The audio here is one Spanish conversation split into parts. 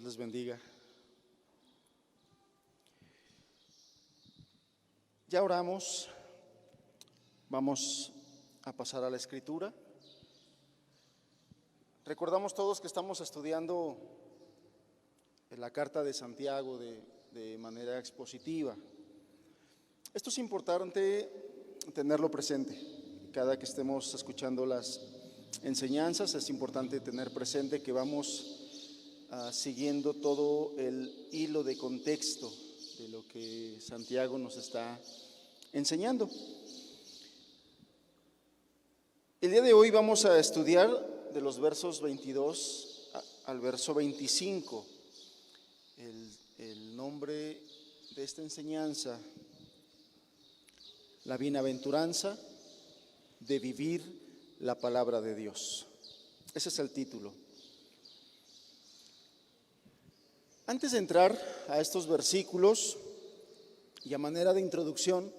Dios les bendiga. Ya oramos, vamos a pasar a la escritura. Recordamos todos que estamos estudiando la carta de Santiago de manera expositiva. Esto es importante tenerlo presente. Cada que estemos escuchando las enseñanzas es importante tener presente que vamos siguiendo todo el hilo de contexto de lo que Santiago nos está enseñando. El día de hoy vamos a estudiar de los versos 22 al verso 25. El nombre de esta enseñanza: la bienaventuranza de vivir la palabra de Dios. Ese es el título. Antes de entrar a estos versículos y a manera de introducción,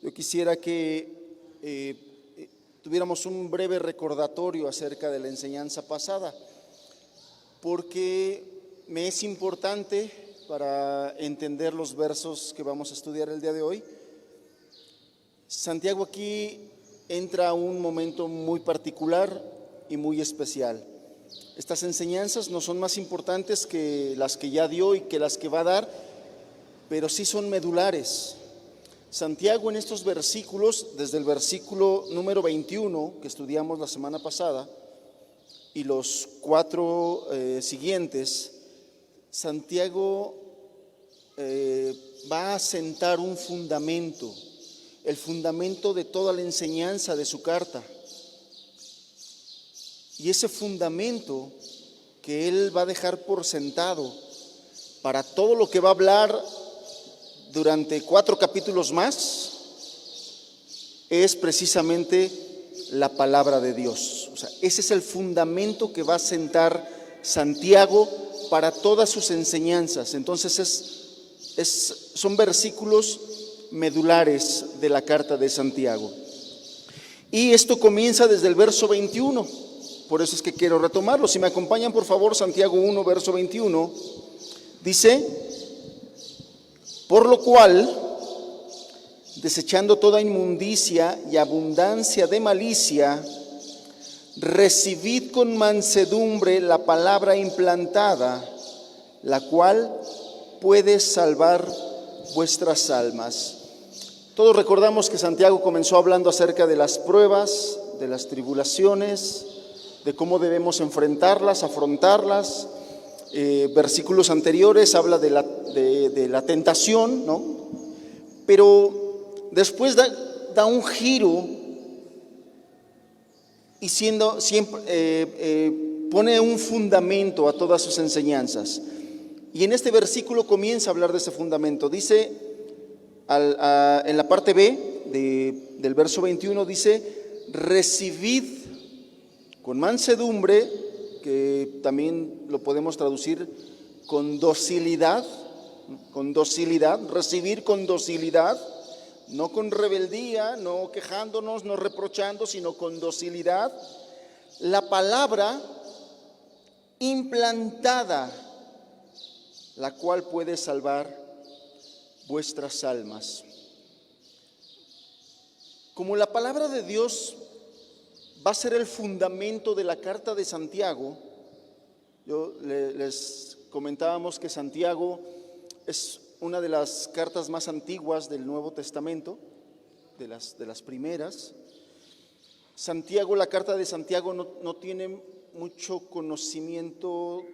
yo quisiera que tuviéramos un breve recordatorio acerca de la enseñanza pasada, porque me es importante para entender los versos que vamos a estudiar el día de hoy. Santiago aquí entra a un momento muy particular y muy especial. Estas enseñanzas no son más importantes que las que ya dio y que las que va a dar, pero sí son medulares. Santiago en estos versículos, desde el versículo número 21 que estudiamos la semana pasada y los 4 siguientes, Santiago va a sentar un fundamento, el fundamento de toda la enseñanza de su carta. Y ese fundamento que él va a dejar por sentado para todo lo que va a hablar durante 4 capítulos más es precisamente la palabra de Dios. O sea, ese es el fundamento que va a sentar Santiago para todas sus enseñanzas. Entonces son versículos medulares de la carta de Santiago. Y esto comienza desde el verso 21. Por eso es que quiero retomarlo. Si me acompañan, por favor, Santiago 1, verso 21, dice: por lo cual, desechando toda inmundicia y abundancia de malicia, recibid con mansedumbre la palabra implantada, la cual puede salvar vuestras almas. Todos recordamos que Santiago comenzó hablando acerca de las pruebas, de las tribulaciones, de cómo debemos enfrentarlas, afrontarlas. Versículos anteriores habla de la tentación, ¿no? Pero después da un giro y pone un fundamento a todas sus enseñanzas. Y en este versículo comienza a hablar de ese fundamento. Dice, en la parte B del verso 21, dice: recibid con mansedumbre, que también lo podemos traducir con docilidad, recibir con docilidad, no con rebeldía, no quejándonos, no reprochando, sino con docilidad, la palabra implantada, la cual puede salvar vuestras almas. Como la palabra de Dios va a ser el fundamento de la carta de Santiago, les comentábamos que Santiago es una de las cartas más antiguas del Nuevo Testamento, de las primeras. Santiago, la carta de Santiago no tiene mucho conocimiento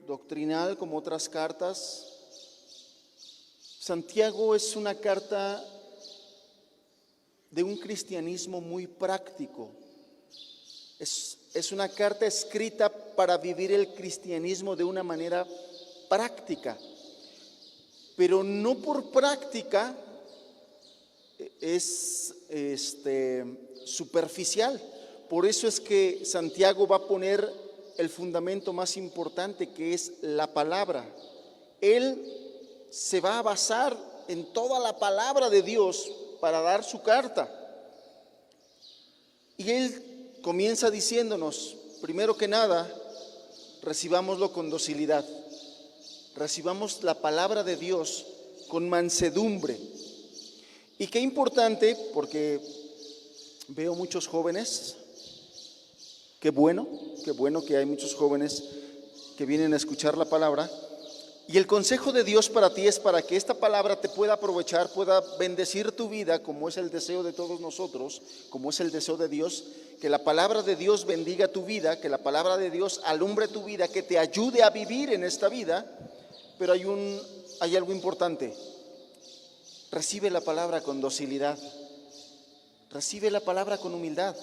doctrinal como otras cartas. Santiago es una carta de un cristianismo muy práctico. Es una carta escrita para vivir el cristianismo de una manera práctica, pero no por práctica es superficial. Por eso es que Santiago va a poner el fundamento más importante, que es la palabra. Él se va a basar en toda la palabra de Dios para dar su carta. Y él comienza diciéndonos, primero que nada, recibámoslo con docilidad. recibamos la palabra de Dios con mansedumbre. Y qué importante, porque veo muchos jóvenes, qué bueno que hay muchos jóvenes que vienen a escuchar la palabra. Y el consejo de Dios para ti es para que esta palabra te pueda aprovechar, pueda bendecir tu vida, como es el deseo de todos nosotros, como es el deseo de Dios, que la palabra de Dios bendiga tu vida, que la palabra de Dios alumbre tu vida, que te ayude a vivir en esta vida. Pero hay algo importante: recibe la palabra con docilidad, recibe la palabra con humildad,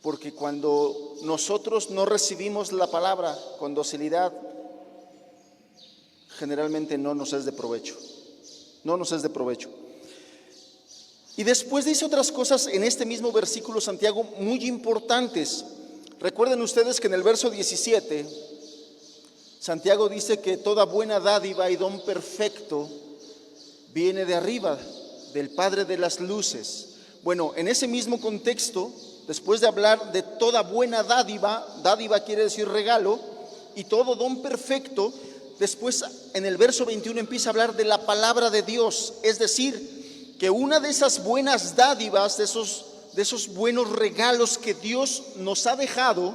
porque cuando nosotros no recibimos la palabra con docilidad, generalmente no nos es de provecho, no nos es de provecho. Y después dice otras cosas en este mismo versículo, Santiago, muy importantes. Recuerden ustedes que en el verso 17, Santiago dice que toda buena dádiva y don perfecto viene de arriba, del Padre de las luces. Bueno, en ese mismo contexto, después de hablar de toda buena dádiva, dádiva quiere decir regalo, y todo don perfecto, después en el verso 21 empieza a hablar de la palabra de Dios. Es decir, que una de esas buenas dádivas, de esos buenos regalos que Dios nos ha dejado,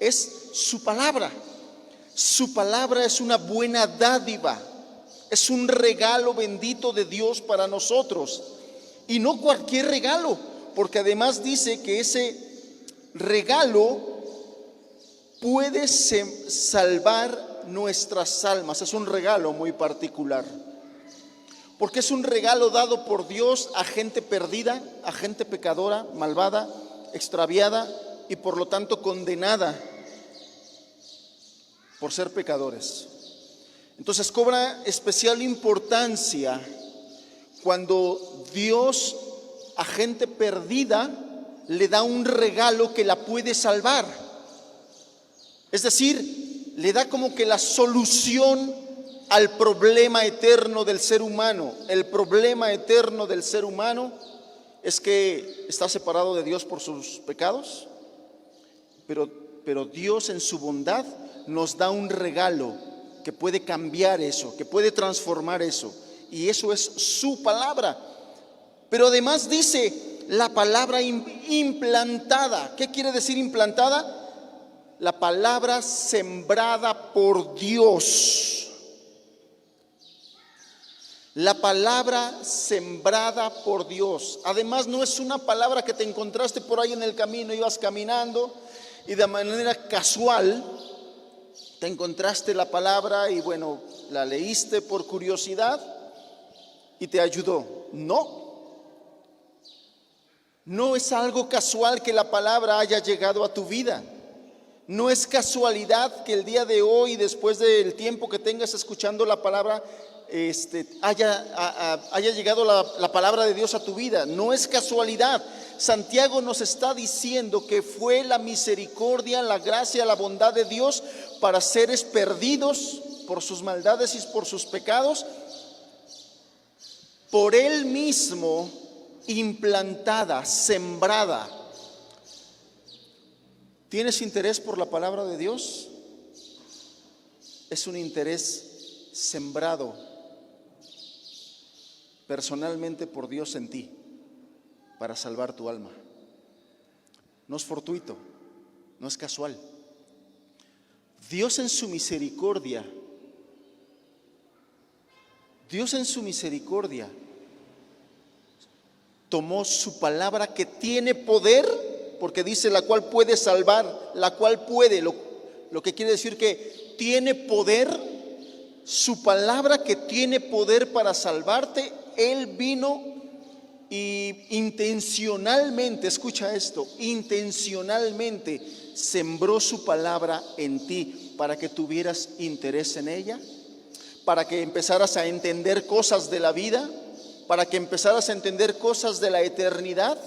es su palabra. Su palabra es una buena dádiva, es un regalo bendito de Dios para nosotros. Y no cualquier regalo, porque además dice que ese regalo puede salvar nuestras almas. Es un regalo muy particular, porque es un regalo dado por Dios a gente perdida, a gente pecadora, malvada, extraviada y por lo tanto condenada por ser pecadores. Entonces cobra especial importancia cuando Dios a gente perdida le da un regalo que la puede salvar. Es decir, le da como que la solución al problema eterno del ser humano. El problema eterno del ser humano es que está separado de Dios por sus pecados, pero Dios en su bondad nos da un regalo que puede cambiar eso, que puede transformar eso, y eso es su palabra. Pero además dice la palabra implantada. ¿Qué quiere decir implantada? La palabra sembrada por Dios. La palabra sembrada por Dios. Además no es una palabra que te encontraste por ahí en el camino, ibas caminando y de manera casual te encontraste la palabra y bueno, la leíste por curiosidad y te ayudó. No es algo casual que la palabra haya llegado a tu vida. No es casualidad que el día de hoy, después del tiempo que tengas escuchando la palabra, haya llegado la palabra de Dios a tu vida. No es casualidad. Santiago nos está diciendo que fue la misericordia, la gracia, la bondad de Dios para seres perdidos por sus maldades y por sus pecados, por Él mismo implantada, sembrada. ¿Tienes interés por la palabra de Dios? Es un interés sembrado personalmente por Dios en ti para salvar tu alma. No es fortuito, no es casual. Dios en su misericordia tomó su palabra que tiene poder, porque dice la cual puede salvar, la cual puede, lo que quiere decir que tiene poder, su palabra que tiene poder para salvarte. Él vino y intencionalmente, escucha esto, intencionalmente sembró su palabra en ti para que tuvieras interés en ella, para que empezaras a entender cosas de la vida, para que empezaras a entender cosas de la eternidad,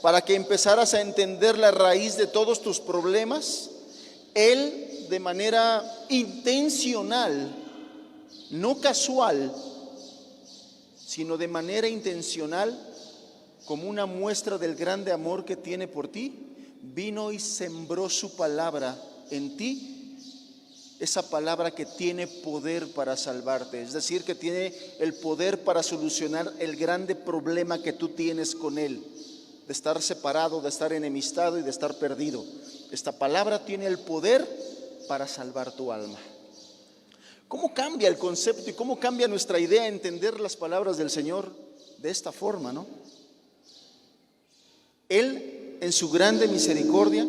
para que empezaras a entender la raíz de todos tus problemas. Él de manera intencional, no casual, sino de manera intencional, como una muestra del grande amor que tiene por ti, vino y sembró su palabra en ti esa palabra que tiene poder para salvarte, es decir, que tiene el poder para solucionar el grande problema que tú tienes con Él, de estar separado, de estar enemistado y de estar perdido. Esta palabra tiene el poder para salvar tu alma. ¿Cómo cambia el concepto y cómo cambia nuestra idea de entender las palabras del Señor de esta forma, no? Él, en su grande misericordia,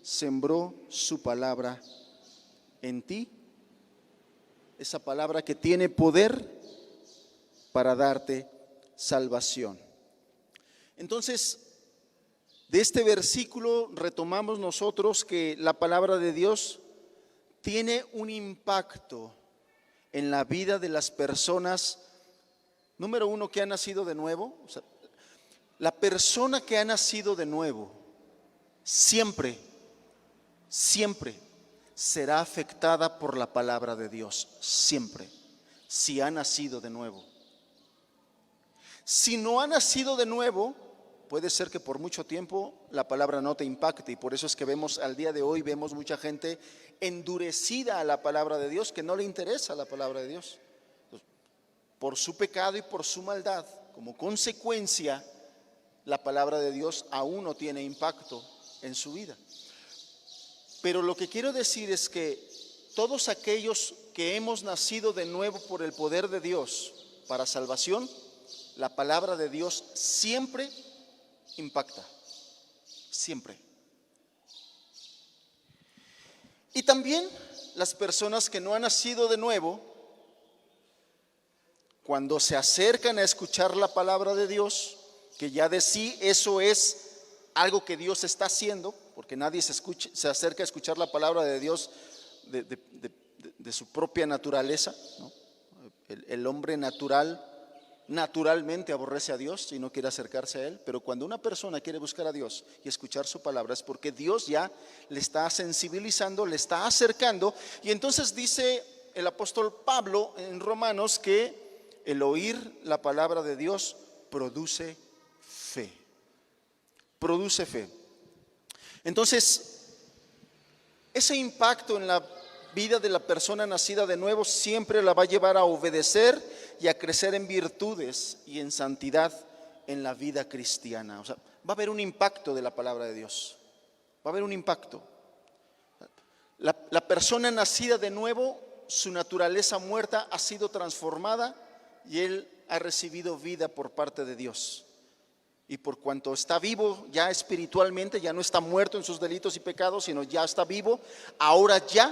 sembró su palabra en ti, esa palabra que tiene poder para darte salvación. Entonces, de este versículo retomamos nosotros que la palabra de Dios tiene un impacto en la vida de las personas, número uno, que han nacido de nuevo. O sea, la persona que ha nacido de nuevo siempre será afectada por la palabra de Dios, siempre, si ha nacido de nuevo. Si no ha nacido de nuevo, puede ser que por mucho tiempo la palabra no te impacte, y por eso es que al día de hoy vemos mucha gente endurecida a la palabra de Dios, que no le interesa la palabra de Dios. Por su pecado y por su maldad, como consecuencia, la palabra de Dios aún no tiene impacto en su vida. Pero lo que quiero decir es que todos aquellos que hemos nacido de nuevo por el poder de Dios para salvación, la palabra de Dios siempre impacta, siempre. Y también las personas que no han nacido de nuevo, cuando se acercan a escuchar la palabra de Dios, que ya de sí eso es algo que Dios está haciendo, porque nadie se acerca a escuchar la palabra de Dios de su propia naturaleza, ¿no? El hombre naturalmente aborrece a Dios y no quiere acercarse a Él, pero cuando una persona quiere buscar a Dios y escuchar su palabra es porque Dios ya le está sensibilizando, le está acercando. Y entonces dice el apóstol Pablo en Romanos que el oír la palabra de Dios produce fe. Produce fe. Entonces, ese impacto en la vida de la persona nacida de nuevo siempre la va a llevar a obedecer y a crecer en virtudes y en santidad en la vida cristiana. O sea, va a haber un impacto de la palabra de Dios. Va a haber un impacto. La persona nacida de nuevo, su naturaleza muerta ha sido transformada y él ha recibido vida por parte de Dios. Y por cuanto está vivo ya espiritualmente, ya no está muerto en sus delitos y pecados, sino ya está vivo, ahora ya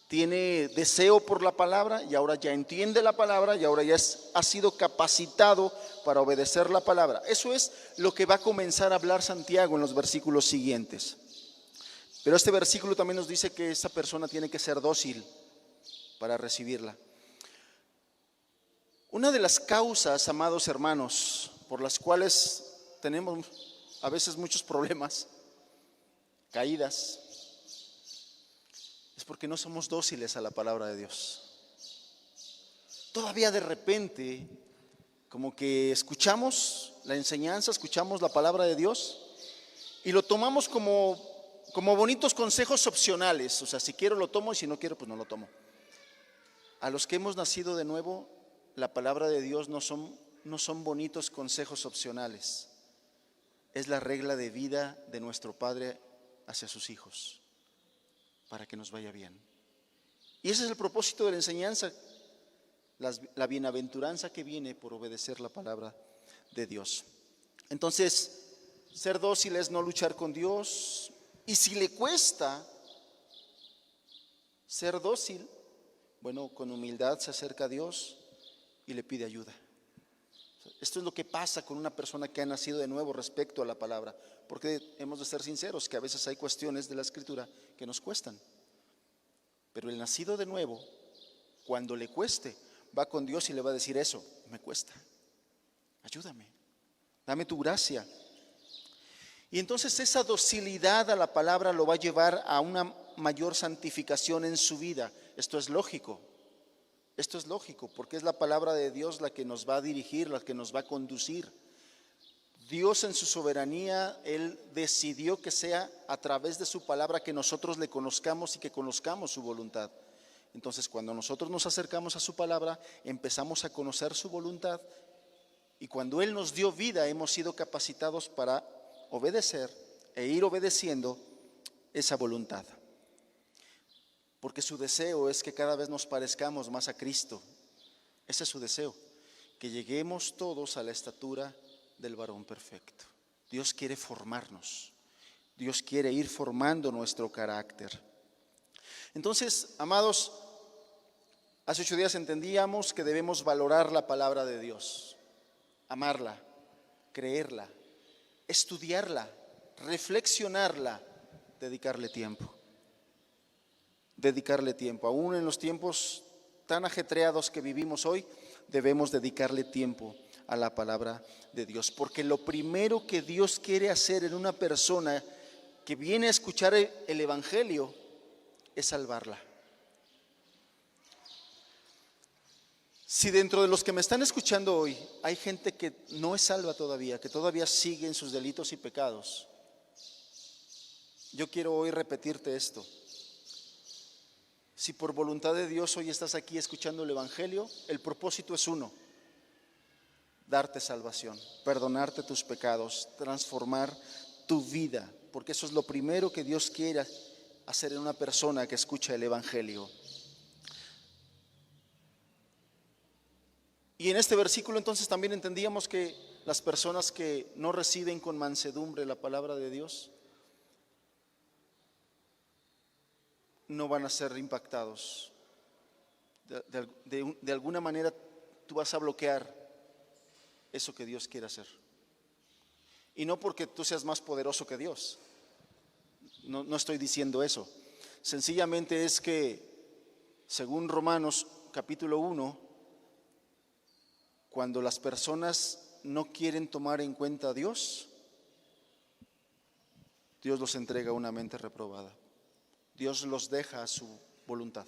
tiene deseo por la palabra y ahora ya entiende la palabra y ahora ya ha sido capacitado para obedecer la palabra. Eso es lo que va a comenzar a hablar Santiago en los versículos siguientes. Pero este versículo también nos dice que esa persona tiene que ser dócil para recibirla. Una de las causas, amados hermanos, por las cuales tenemos a veces muchos problemas, caídas, es porque no somos dóciles a la palabra de Dios. Todavía de repente, como que escuchamos la enseñanza, escuchamos la palabra de Dios y lo tomamos como bonitos consejos opcionales. O sea, si quiero lo tomo y si no quiero pues no lo tomo. A los que hemos nacido de nuevo, la palabra de Dios no son bonitos consejos opcionales. Es la regla de vida de nuestro Padre hacia sus hijos, para que nos vaya bien. Y ese es el propósito de la enseñanza, la bienaventuranza que viene por obedecer la palabra de Dios. Entonces, ser dócil es no luchar con Dios, y si le cuesta ser dócil, bueno, con humildad se acerca a Dios y le pide ayuda. Esto es lo que pasa con una persona que ha nacido de nuevo respecto a la palabra, porque hemos de ser sinceros que a veces hay cuestiones de la Escritura que nos cuestan, pero el nacido de nuevo, cuando le cueste, va con Dios y le va a decir: eso me cuesta, ayúdame, dame tu gracia. Y entonces esa docilidad a la palabra lo va a llevar a una mayor santificación en su vida. Esto es lógico porque es la palabra de Dios la que nos va a dirigir, la que nos va a conducir. Dios en su soberanía, Él decidió que sea a través de su palabra que nosotros le conozcamos y que conozcamos su voluntad. Entonces, cuando nosotros nos acercamos a su palabra, empezamos a conocer su voluntad, y cuando Él nos dio vida, hemos sido capacitados para obedecer e ir obedeciendo esa voluntad. Porque su deseo es que cada vez nos parezcamos más a Cristo. Ese es su deseo, que lleguemos todos a la estatura del varón perfecto. Dios quiere formarnos. Dios quiere ir formando nuestro carácter. Entonces, amados, hace 8 días entendíamos que debemos valorar la palabra de Dios, amarla, creerla, estudiarla, reflexionarla, dedicarle tiempo. Dedicarle tiempo, aún en los tiempos tan ajetreados que vivimos hoy, debemos dedicarle tiempo a la palabra de Dios, porque lo primero que Dios quiere hacer en una persona que viene a escuchar el Evangelio es salvarla. Si dentro de los que me están escuchando hoy hay gente que no es salva todavía, que todavía sigue en sus delitos y pecados, yo quiero hoy repetirte esto. Si por voluntad de Dios hoy estás aquí escuchando el Evangelio, el propósito es uno: darte salvación, perdonarte tus pecados, transformar tu vida, porque eso es lo primero que Dios quiere hacer en una persona que escucha el Evangelio. Y en este versículo entonces también entendíamos que las personas que no reciben con mansedumbre la palabra de Dios no van a ser impactados. De alguna manera tú vas a bloquear eso que Dios quiere hacer. Y no porque tú seas más poderoso que Dios. No estoy diciendo eso. Sencillamente es que, según Romanos capítulo 1, cuando las personas no quieren tomar en cuenta a Dios, Dios los entrega a una mente reprobada. Dios los deja a su voluntad.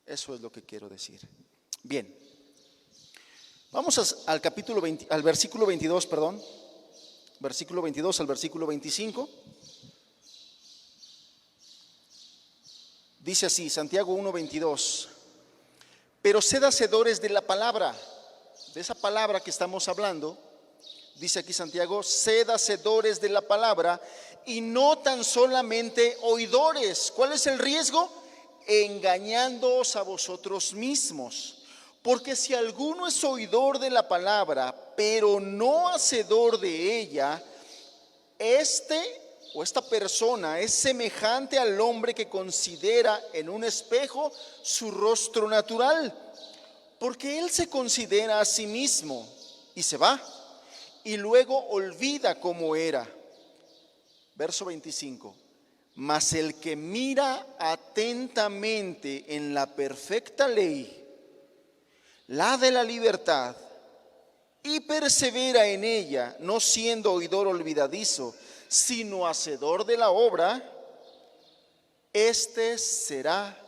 Eso es lo que quiero decir. Bien, vamos al capítulo 20, al versículo 22, perdón. Versículo 22 al versículo 25. Dice así, Santiago 1:22. Pero sed hacedores de la palabra, de esa palabra que estamos hablando. Dice aquí Santiago, sed hacedores de la palabra y no tan solamente oidores. ¿Cuál es el riesgo? Engañándoos a vosotros mismos. Porque si alguno es oidor de la palabra, pero no hacedor de ella, esta persona es semejante al hombre que considera en un espejo su rostro natural, porque él se considera a sí mismo y se va, y luego olvida cómo era. Verso 25. Mas el que mira atentamente en la perfecta ley, la de la libertad, y persevera en ella, no siendo oidor olvidadizo, sino hacedor de la obra, este será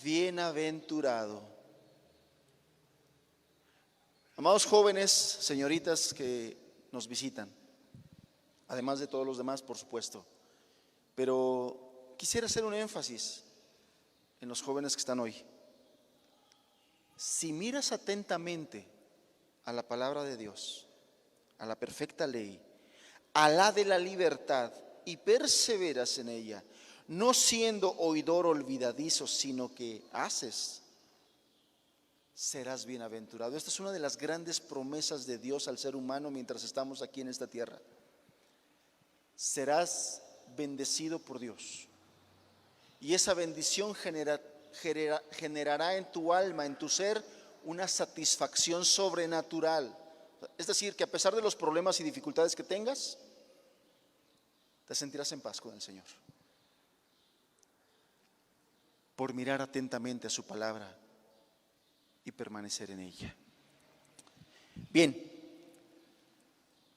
bienaventurado. Amados jóvenes, señoritas que nos visitan, además de todos los demás, por supuesto, pero quisiera hacer un énfasis en los jóvenes que están hoy. Si miras atentamente a la palabra de Dios, a la perfecta ley, a la de la libertad, y perseveras en ella, no siendo oidor olvidadizo, sino que haces, serás bienaventurado. Esta es una de las grandes promesas de Dios al ser humano mientras estamos aquí en esta tierra. Serás bendecido por Dios, y esa bendición generará en tu alma, en tu ser, una satisfacción sobrenatural. Es decir, que a pesar de los problemas y dificultades que tengas, te sentirás en paz con el Señor, por mirar atentamente a su palabra y permanecer en ella. Bien,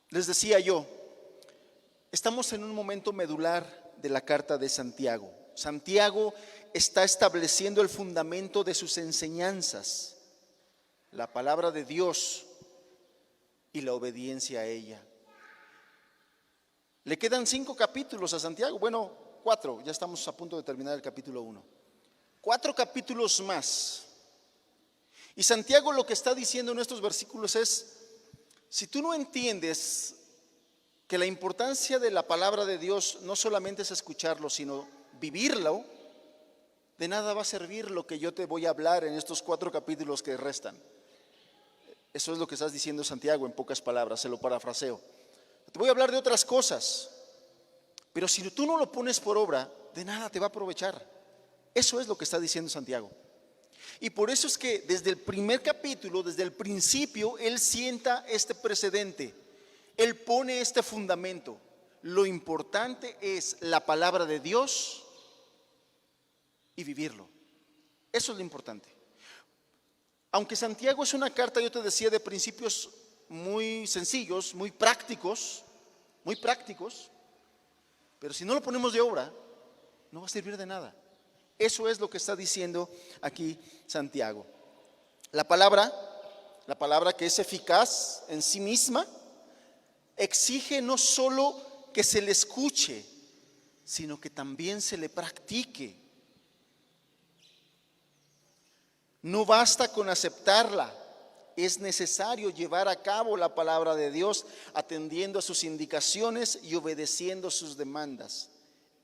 les decía yo, estamos en un momento medular de la carta de Santiago. Santiago está estableciendo el fundamento de sus enseñanzas, la palabra de Dios, y la obediencia a ella. Le quedan 5 capítulos a Santiago, bueno, 4, ya estamos a punto de terminar el capítulo 1. 4 capítulos más. Y Santiago lo que está diciendo en estos versículos es, si tú no entiendes que la importancia de la palabra de Dios no solamente es escucharlo, sino vivirlo, de nada va a servir lo que yo te voy a hablar en estos 4 capítulos que restan. Eso es lo que estás diciendo Santiago en pocas palabras, se lo parafraseo. Te voy a hablar de otras cosas, pero si tú no lo pones por obra, de nada te va a aprovechar. Eso es lo que está diciendo Santiago. Y por eso es que desde el primer capítulo, desde el principio, él sienta este precedente. Él pone este fundamento. Lo importante es la palabra de Dios y vivirlo. Eso es lo importante. Aunque Santiago es una carta, yo te decía, de principios muy sencillos, muy prácticos, pero si no lo ponemos de obra, no va a servir de nada. Eso es lo que está diciendo aquí Santiago. La palabra que es eficaz en sí misma, exige no solo que se le escuche, sino que también se le practique. No basta con aceptarla, es necesario llevar a cabo la palabra de Dios atendiendo a sus indicaciones y obedeciendo sus demandas.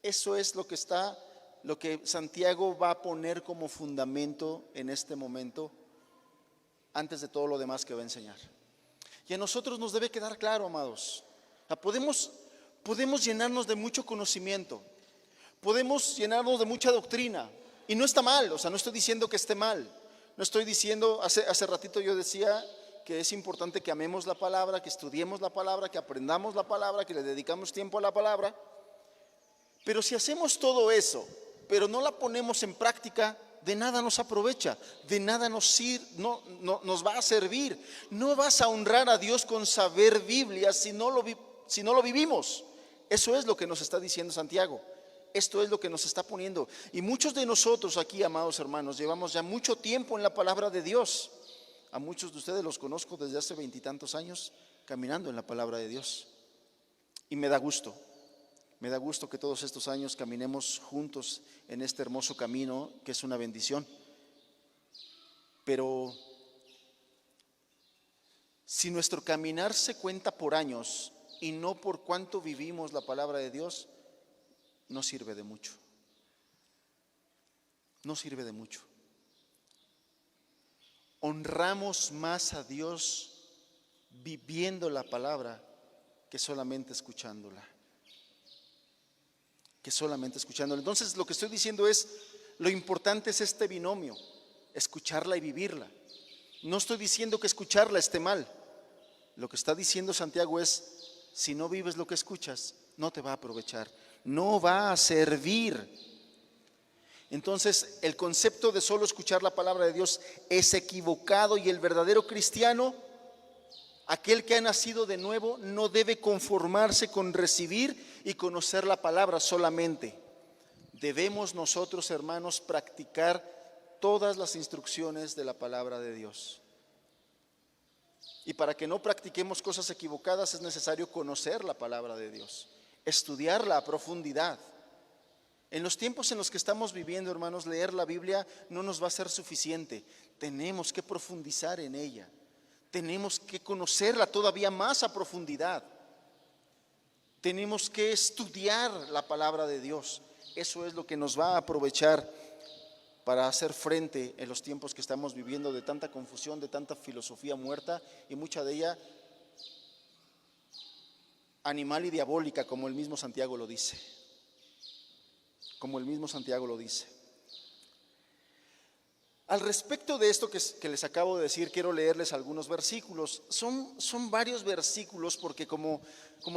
Eso es lo que Santiago va a poner como fundamento en este momento, antes de todo lo demás que va a enseñar. Y a nosotros nos debe quedar claro, amados. Podemos llenarnos de mucho conocimiento, podemos llenarnos de mucha doctrina, y no está mal, no estoy diciendo que esté mal. No estoy diciendo, hace ratito yo decía que es importante que amemos la palabra, que estudiemos la palabra, que aprendamos la palabra, que le dedicamos tiempo a la palabra. Pero si hacemos todo eso, pero no la ponemos en práctica, de nada nos aprovecha, de nada nos va a servir. No vas a honrar a Dios con saber Biblia si no lo vivimos. Eso es lo que nos está diciendo Santiago. Esto es lo que nos está poniendo. Y muchos de nosotros aquí, amados hermanos, llevamos ya mucho tiempo en la palabra de Dios. A muchos de ustedes los conozco desde hace 20 y tantos años caminando en la palabra de Dios. Y me da gusto que todos estos años caminemos juntos en este hermoso camino, que es una bendición. Pero si nuestro caminar se cuenta por años y no por cuánto vivimos la palabra de Dios, no sirve de mucho. No sirve de mucho. Honramos más a Dios viviendo la palabra que solamente escuchándola. Entonces lo que estoy diciendo es, lo importante es este binomio, escucharla y vivirla. No estoy diciendo que escucharla esté mal. Lo que está diciendo Santiago es, si no vives lo que escuchas, no te va a aprovechar. No va a servir. Entonces el concepto de solo escuchar la palabra de Dios es equivocado, y el verdadero cristiano, aquel que ha nacido de nuevo, no debe conformarse con recibir y conocer la palabra solamente. Debemos nosotros, hermanos, practicar todas las instrucciones de la palabra de Dios. Y para que no practiquemos cosas equivocadas es necesario conocer la palabra de Dios, estudiarla a profundidad. En los tiempos en los que estamos viviendo, hermanos, leer la Biblia no nos va a ser suficiente. Tenemos que profundizar en ella. Tenemos que conocerla todavía más a profundidad. Tenemos que estudiar la palabra de Dios. Eso es lo que nos va a aprovechar para hacer frente en los tiempos que estamos viviendo de tanta confusión, de tanta filosofía muerta, y mucha de ella animal y diabólica, como el mismo Santiago lo dice. Al respecto de esto que les acabo de decir, quiero leerles algunos versículos. Son varios versículos, porque como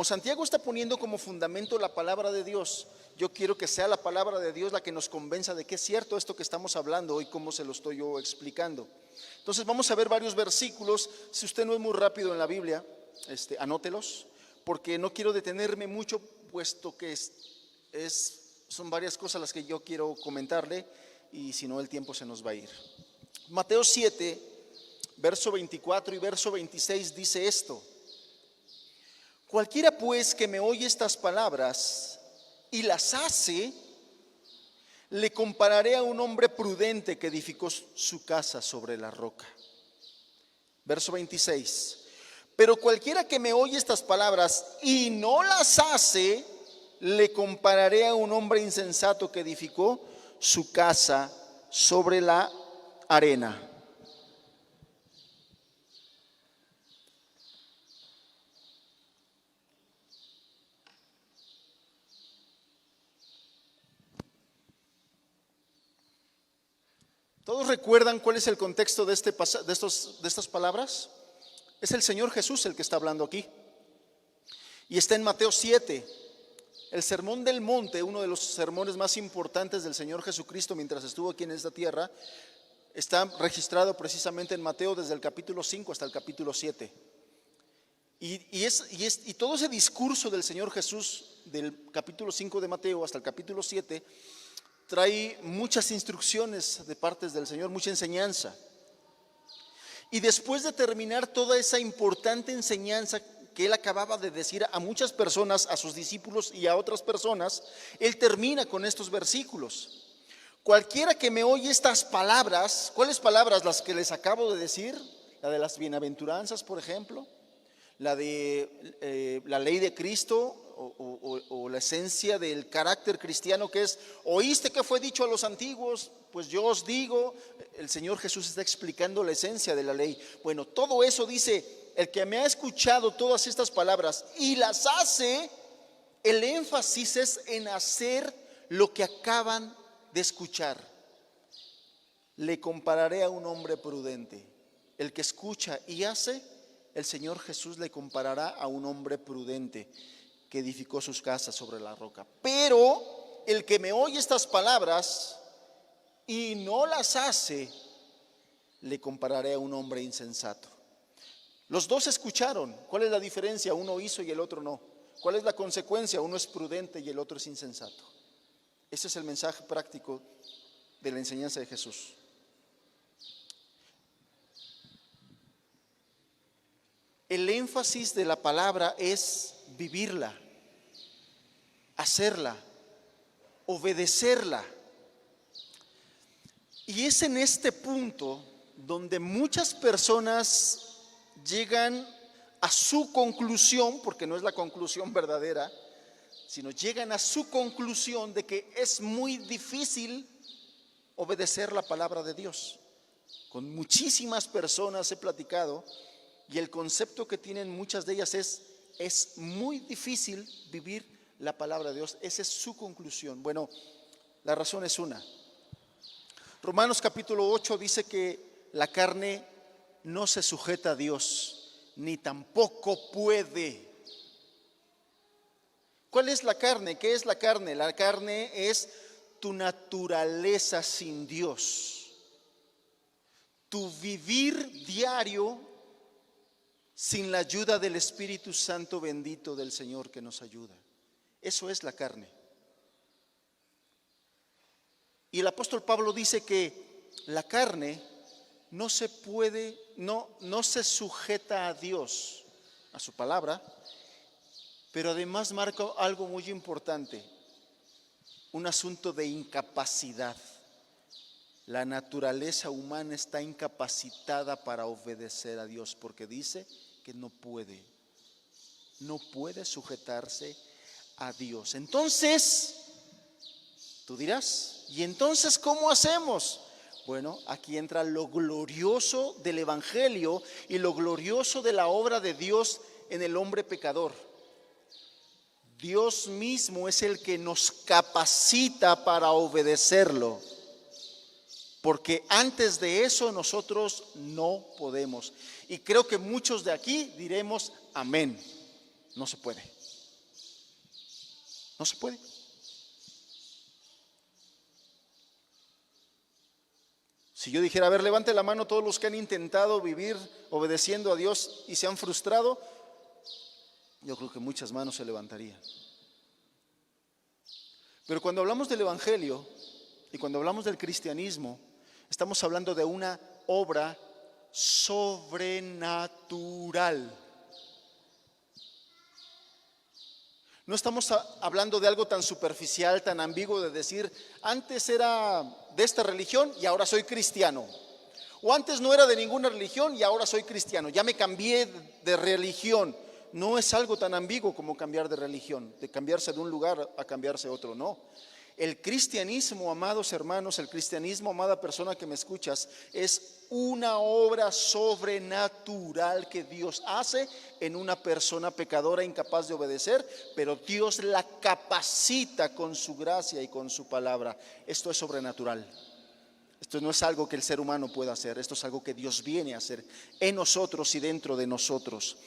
Santiago está poniendo como fundamento la palabra de Dios, yo quiero que sea la palabra de Dios la que nos convenza de que es cierto esto que estamos hablando hoy, como se lo estoy yo explicando. Entonces vamos a ver varios versículos. Si usted no es muy rápido en la Biblia, anótelos, porque no quiero detenerme mucho, puesto que son varias cosas las que yo quiero comentarle, y si no el tiempo se nos va a ir. Mateo 7, verso 24 y verso 26 dice esto: Cualquiera pues que me oye estas palabras y las hace, le compararé a un hombre prudente que edificó su casa sobre la roca. Verso 26. Pero cualquiera que me oye estas palabras y no las hace, le compararé a un hombre insensato que edificó su casa sobre la arena. ¿Todos recuerdan cuál es el contexto de estas palabras? Es el Señor Jesús el que está hablando aquí. Y está en Mateo 7. El Sermón del Monte, uno de los sermones más importantes del Señor Jesucristo mientras estuvo aquí en esta tierra, está registrado precisamente en Mateo desde el capítulo 5 hasta el capítulo 7. Y todo ese discurso del Señor Jesús del capítulo 5 de Mateo hasta el capítulo 7 trae muchas instrucciones de parte del Señor, mucha enseñanza. Y después de terminar toda esa importante enseñanza que Él acababa de decir a muchas personas, a sus discípulos y a otras personas, Él termina con estos versículos. Cualquiera que me oye estas palabras, ¿cuáles palabras? Las que les acabo de decir, la de las bienaventuranzas, por ejemplo, la de la ley de Cristo o la esencia del carácter cristiano, que es: oíste que fue dicho a los antiguos, pues yo os digo. El Señor Jesús está explicando la esencia de la ley. Bueno, todo eso dice: el que me ha escuchado todas estas palabras y las hace, el énfasis es en hacer lo que acaban de escuchar. Le compararé a un hombre prudente. El que escucha y hace, el Señor Jesús le comparará a un hombre prudente que edificó sus casas sobre la roca. Pero el que me oye estas palabras y no las hace, le compararé a un hombre insensato. Los dos escucharon. ¿Cuál es la diferencia? Uno hizo y el otro no. ¿Cuál es la consecuencia? Uno es prudente y el otro es insensato. Ese es el mensaje práctico de la enseñanza de Jesús. El énfasis de la palabra es vivirla, hacerla, obedecerla. Y es en este punto donde muchas personas llegan a su conclusión, porque no es la conclusión verdadera, sino llegan a su conclusión de que es muy difícil obedecer la palabra de Dios. Con muchísimas personas he platicado y el concepto que tienen muchas de ellas es muy difícil vivir la palabra de Dios. Esa es su conclusión. Bueno, la razón es una. Romanos capítulo 8 dice que la carne no se sujeta a Dios, ni tampoco puede. ¿Cuál es la carne? ¿Qué es la carne? La carne es tu naturaleza sin Dios, tu vivir diario sin la ayuda del Espíritu Santo bendito del Señor que nos ayuda. Eso es la carne. Y el apóstol Pablo dice que la carne no se puede, no se sujeta a Dios, a su palabra, pero además marca algo muy importante, un asunto de incapacidad. La naturaleza humana está incapacitada para obedecer a Dios, porque dice que no puede sujetarse a Dios. Entonces, tú dirás, ¿y entonces cómo hacemos? Bueno, aquí entra lo glorioso del Evangelio y lo glorioso de la obra de Dios en el hombre pecador. Dios mismo es el que nos capacita para obedecerlo, porque antes de eso nosotros no podemos. Y creo que muchos de aquí diremos amén. No se puede. No se puede. Si yo dijera, a ver, levante la mano todos los que han intentado vivir obedeciendo a Dios y se han frustrado, yo creo que muchas manos se levantarían. Pero cuando hablamos del Evangelio y cuando hablamos del cristianismo, estamos hablando de una obra sobrenatural. No estamos hablando de algo tan superficial, tan ambiguo de decir, antes era de esta religión y ahora soy cristiano. O antes no era de ninguna religión y ahora soy cristiano. Ya me cambié de religión. No es algo tan ambiguo como cambiar de religión, de cambiarse de un lugar a cambiarse a otro, no. El cristianismo, amados hermanos, el cristianismo, amada persona que me escuchas, es una obra sobrenatural que Dios hace en una persona pecadora incapaz de obedecer, pero Dios la capacita con su gracia y con su palabra. Esto es sobrenatural. Esto no es algo que el ser humano pueda hacer, esto es algo que Dios viene a hacer en nosotros y dentro de nosotros.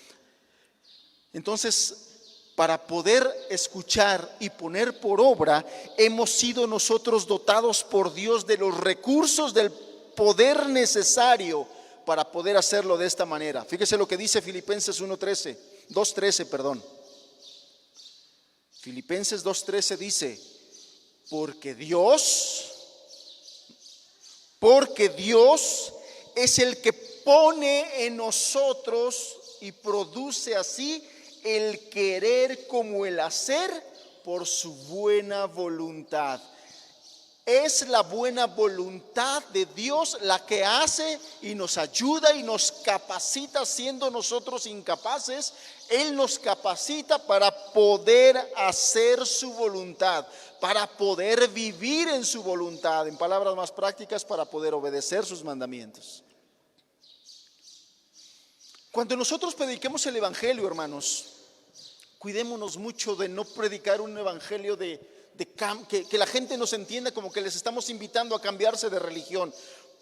Entonces, para poder escuchar y poner por obra, hemos sido nosotros dotados por Dios de los recursos, del poder necesario para poder hacerlo de esta manera. Fíjese lo que dice Filipenses 2:13, perdón. Filipenses 2:13 dice, porque Dios es el que pone en nosotros y produce así el querer como el hacer por su buena voluntad. Es la buena voluntad de Dios la que hace y nos ayuda y nos capacita, siendo nosotros incapaces. Él nos capacita para poder hacer su voluntad, para poder vivir en su voluntad, en palabras más prácticas, para poder obedecer sus mandamientos. Cuando nosotros prediquemos el evangelio, hermanos, cuidémonos mucho de no predicar un evangelio que la gente nos entienda como que les estamos invitando a cambiarse de religión.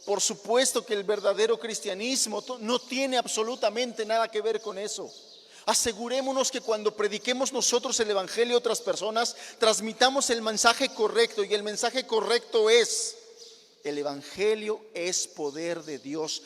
Por supuesto que el verdadero cristianismo no tiene absolutamente nada que ver con eso. Asegurémonos que cuando prediquemos nosotros el evangelio a otras personas, transmitamos el mensaje correcto, y el mensaje correcto es: el evangelio es poder de Dios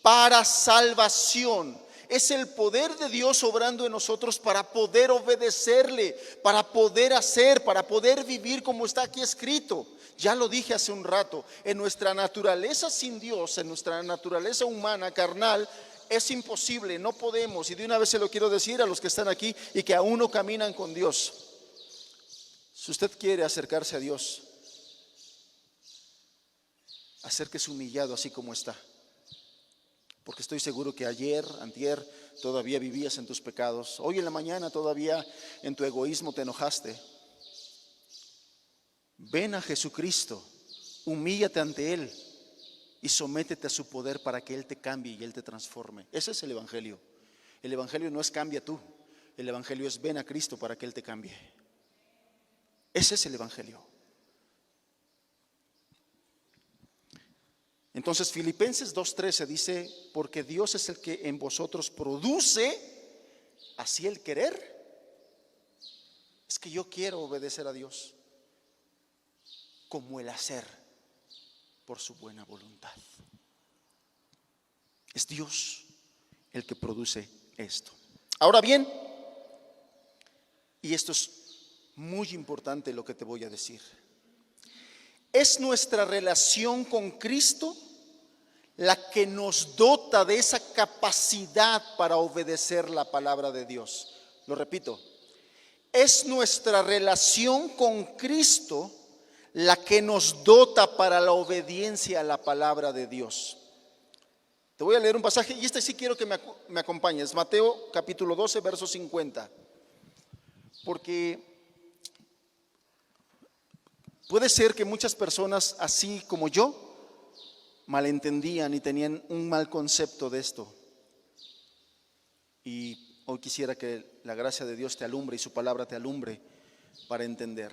para salvación. Es el poder de Dios obrando en nosotros para poder obedecerle, para poder hacer, para poder vivir como está aquí escrito. Ya lo dije hace un rato, en nuestra naturaleza sin Dios, en nuestra naturaleza humana, carnal, es imposible, no podemos. Y de una vez se lo quiero decir a los que están aquí y que aún no caminan con Dios. Si usted quiere acercarse a Dios, acérquese humillado así como está. Porque estoy seguro que ayer, antier, todavía vivías en tus pecados. Hoy en la mañana todavía en tu egoísmo te enojaste. Ven a Jesucristo, humíllate ante Él y sométete a su poder para que Él te cambie y Él te transforme. Ese es el evangelio. El evangelio no es cambia tú. El evangelio es ven a Cristo para que Él te cambie. Ese es el evangelio. Entonces Filipenses 2:13 dice, porque Dios es el que en vosotros produce así el querer. Es que yo quiero obedecer a Dios, como el hacer por su buena voluntad. Es Dios el que produce esto. Ahora bien, y esto es muy importante lo que te voy a decir, es nuestra relación con Cristo la que nos dota de esa capacidad para obedecer la palabra de Dios. Lo repito, es nuestra relación con Cristo la que nos dota para la obediencia a la palabra de Dios. Te voy a leer un pasaje y sí quiero que me acompañes. Mateo capítulo 12, verso 50. Porque puede ser que muchas personas, así como yo, malentendían y tenían un mal concepto de esto. Y hoy quisiera que la gracia de Dios te alumbre y su palabra te alumbre para entender.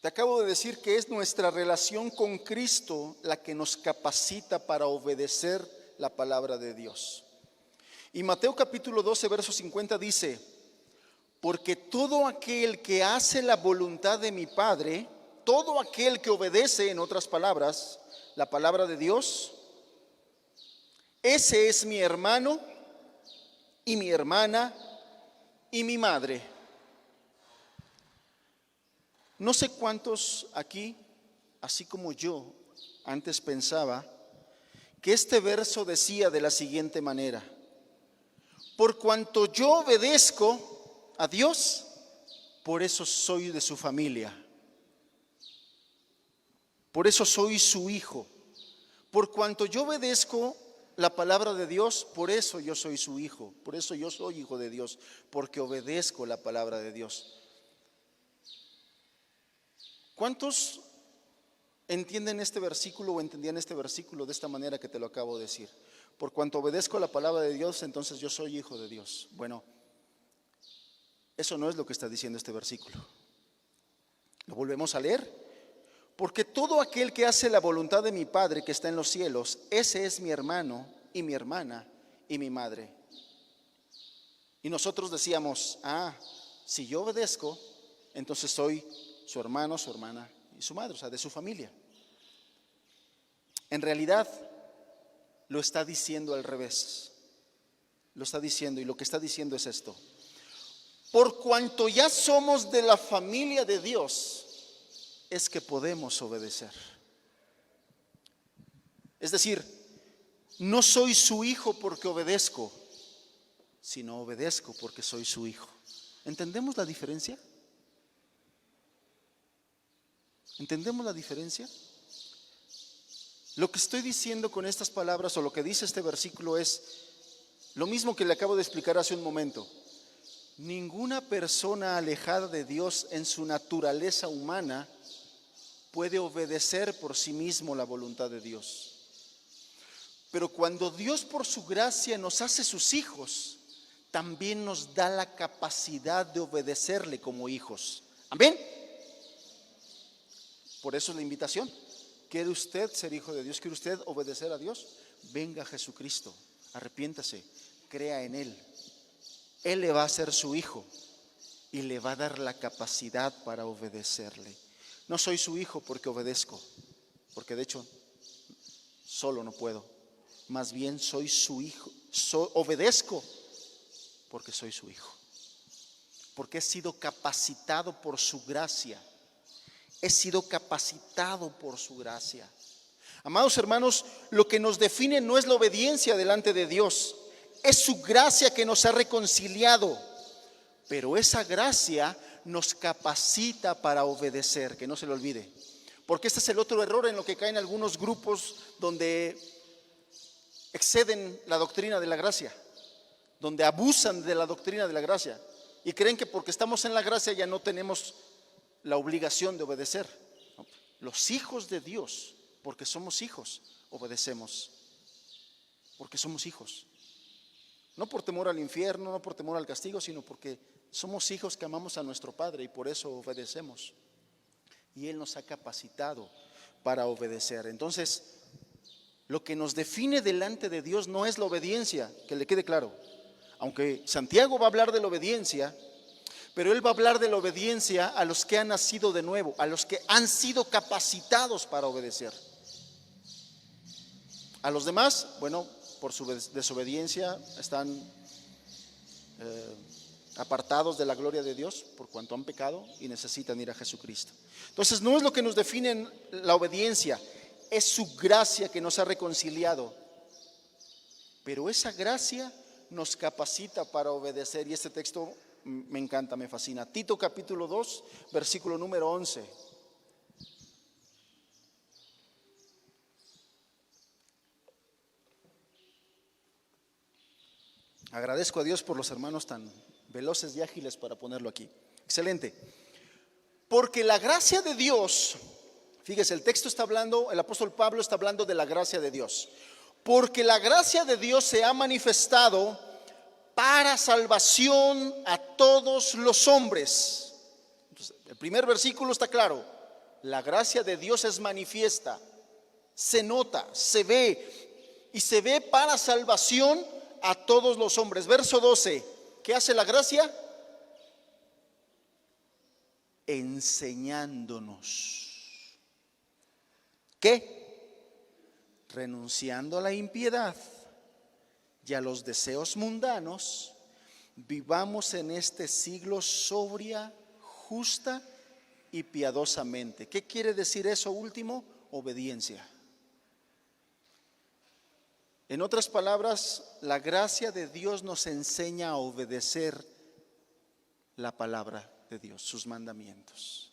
Te acabo de decir que es nuestra relación con Cristo la que nos capacita para obedecer la palabra de Dios. Y Mateo capítulo 12, verso 50 dice, porque todo aquel que hace la voluntad de mi Padre, todo aquel que obedece, en otras palabras, la palabra de Dios, ese es mi hermano y mi hermana y mi madre. No sé cuántos aquí, así como yo, antes pensaba que este verso decía de la siguiente manera: Por cuanto yo obedezco a Dios, por eso soy de su familia. Por eso soy su hijo. Por cuanto yo obedezco la palabra de Dios, por eso yo soy su hijo. Por eso yo soy hijo de Dios, porque obedezco la palabra de Dios. ¿Cuántos entienden este versículo o entendían este versículo de esta manera que te lo acabo de decir? Por cuanto obedezco la palabra de Dios, entonces yo soy hijo de Dios. Bueno, eso no es lo que está diciendo este versículo. Lo volvemos a leer. Porque todo aquel que hace la voluntad de mi Padre que está en los cielos, ese es mi hermano y mi hermana y mi madre. Y nosotros decíamos, si yo obedezco, entonces soy su hermano, su hermana y su madre, o sea, de su familia. En realidad, lo está diciendo al revés. Lo está diciendo, y lo que está diciendo es esto: por cuanto ya somos de la familia de Dios, es que podemos obedecer. Es decir, no soy su hijo porque obedezco, sino obedezco porque soy su hijo. ¿Entendemos la diferencia? ¿Entendemos la diferencia? Lo que estoy diciendo con estas palabras, o lo que dice este versículo, es lo mismo que le acabo de explicar hace un momento. Ninguna persona alejada de Dios en su naturaleza humana puede obedecer por sí mismo la voluntad de Dios. Pero cuando Dios por su gracia nos hace sus hijos, también nos da la capacidad de obedecerle como hijos. ¿Amén? Por eso es la invitación. ¿Quiere usted ser hijo de Dios? ¿Quiere usted obedecer a Dios? Venga a Jesucristo, arrepiéntase, crea en Él. Él le va a hacer su hijo y le va a dar la capacidad para obedecerle. No soy su hijo porque obedezco, porque de hecho solo no puedo. Más bien soy su hijo, obedezco porque soy su hijo. Porque he sido capacitado por su gracia. He sido capacitado por su gracia. Amados hermanos, lo que nos define no es la obediencia delante de Dios, es su gracia que nos ha reconciliado. Pero esa gracia nos capacita para obedecer, que no se le olvide. Porque este es el otro error en lo que caen algunos grupos donde exceden la doctrina de la gracia, donde abusan de la doctrina de la gracia y creen que porque estamos en la gracia ya no tenemos la obligación de obedecer. Los hijos de Dios, porque somos hijos, obedecemos, porque somos hijos. No por temor al infierno, no por temor al castigo, sino porque somos hijos que amamos a nuestro Padre y por eso obedecemos. Y Él nos ha capacitado para obedecer. Entonces, lo que nos define delante de Dios no es la obediencia, que le quede claro. Aunque Santiago va a hablar de la obediencia, pero él va a hablar de la obediencia a los que han nacido de nuevo, a los que han sido capacitados para obedecer. A los demás, bueno, por su desobediencia están apartados de la gloria de Dios por cuanto han pecado y necesitan ir a Jesucristo. Entonces no es lo que nos define la obediencia, es su gracia que nos ha reconciliado. Pero esa gracia nos capacita para obedecer, y este texto me encanta, me fascina. Tito capítulo 2, versículo número 11. Agradezco a Dios por los hermanos tan veloces y ágiles para ponerlo aquí. Excelente. Porque la gracia de Dios, fíjese, el texto está hablando, el apóstol Pablo está hablando de la gracia de Dios. Porque la gracia de Dios se ha manifestado para salvación a todos los hombres. Entonces, el primer versículo está claro. La gracia de Dios es manifiesta, se nota, se ve, y se ve para salvación a todos los hombres. Verso 12, ¿qué hace la gracia? Enseñándonos. ¿Qué? Renunciando a la impiedad y a los deseos mundanos, vivamos en este siglo sobria, justa y piadosamente. ¿Qué quiere decir eso último? Obediencia. En otras palabras, la gracia de Dios nos enseña a obedecer la palabra de Dios, sus mandamientos.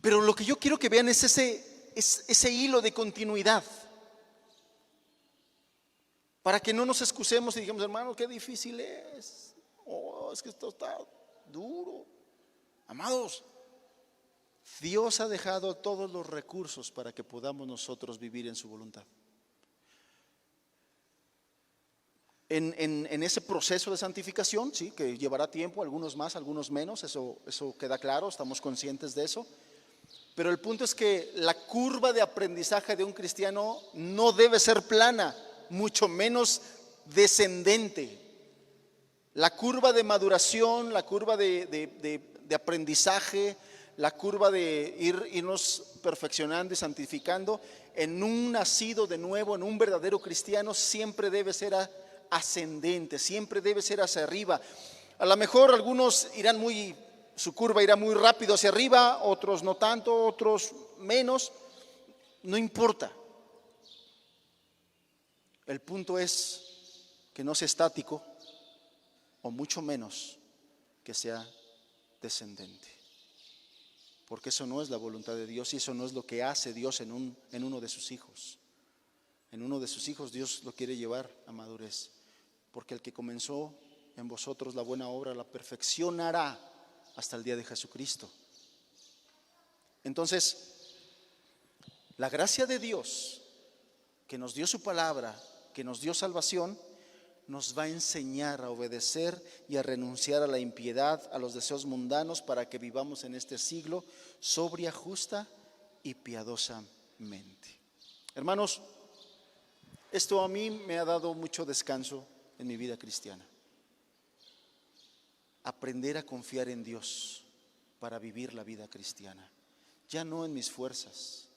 Pero lo que yo quiero que vean es ese hilo de continuidad, para que no nos excusemos y digamos, hermano, qué difícil es. Oh, es que esto está duro. Amados, Dios ha dejado todos los recursos para que podamos nosotros vivir en su voluntad. En ese proceso de santificación, sí, que llevará tiempo, algunos más, algunos menos, eso queda claro, estamos conscientes de eso. Pero el punto es que la curva de aprendizaje de un cristiano no debe ser plana, mucho menos descendente. La curva de maduración, la curva de aprendizaje, la curva de irnos perfeccionando y santificando en un nacido de nuevo, en un verdadero cristiano, siempre debe ser ascendente, siempre debe ser hacia arriba. A lo mejor algunos su curva irá muy rápido hacia arriba, otros no tanto, otros menos, no importa. El punto es que no sea estático, o mucho menos que sea descendente, porque eso no es la voluntad de Dios y eso no es lo que hace Dios en uno de sus hijos. En uno de sus hijos Dios lo quiere llevar a madurez, porque el que comenzó en vosotros la buena obra la perfeccionará hasta el día de Jesucristo. Entonces, la gracia de Dios, que nos dio su palabra, que nos dio salvación, nos va a enseñar a obedecer y a renunciar a la impiedad, a los deseos mundanos, para que vivamos en este siglo sobria, justa y piadosamente. Hermanos, esto a mí me ha dado mucho descanso en mi vida cristiana. Aprender a confiar en Dios para vivir la vida cristiana. Ya no en mis fuerzas,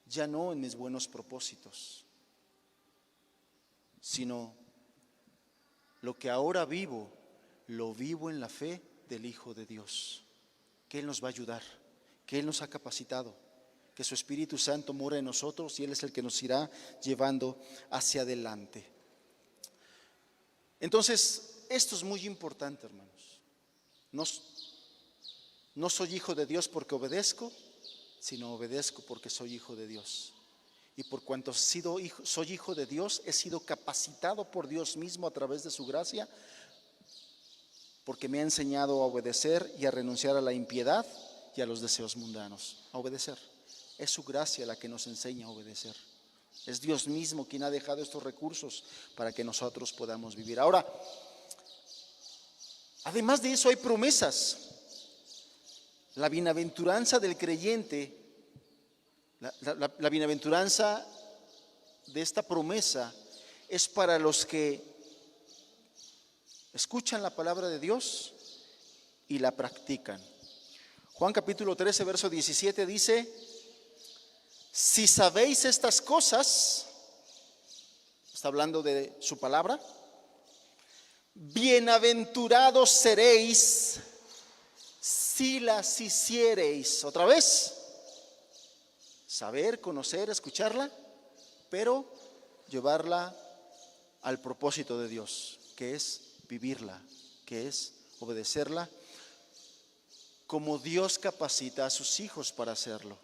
ya no en mis buenos propósitos, sino lo que ahora vivo, lo vivo en la fe del Hijo de Dios, que Él nos va a ayudar, que Él nos ha capacitado, que su Espíritu Santo mora en nosotros y Él es el que nos irá llevando hacia adelante. Entonces, esto es muy importante, hermanos. No soy hijo de Dios porque obedezco, sino obedezco porque soy hijo de Dios. Y por cuanto soy hijo de Dios, he sido capacitado por Dios mismo a través de su gracia, porque me ha enseñado a obedecer y a renunciar a la impiedad y a los deseos mundanos. A obedecer. Es su gracia la que nos enseña a obedecer. Es Dios mismo quien ha dejado estos recursos para que nosotros podamos vivir. Ahora, además de eso hay promesas. La bienaventuranza del creyente, la bienaventuranza de esta promesa es para los que escuchan la palabra de Dios y la practican. Juan capítulo 13, verso 17 dice: si sabéis estas cosas, está hablando de su palabra, bienaventurados seréis si las hiciereis. Otra vez, saber, conocer, escucharla, pero llevarla al propósito de Dios, que es vivirla, que es obedecerla, como Dios capacita a sus hijos para hacerlo.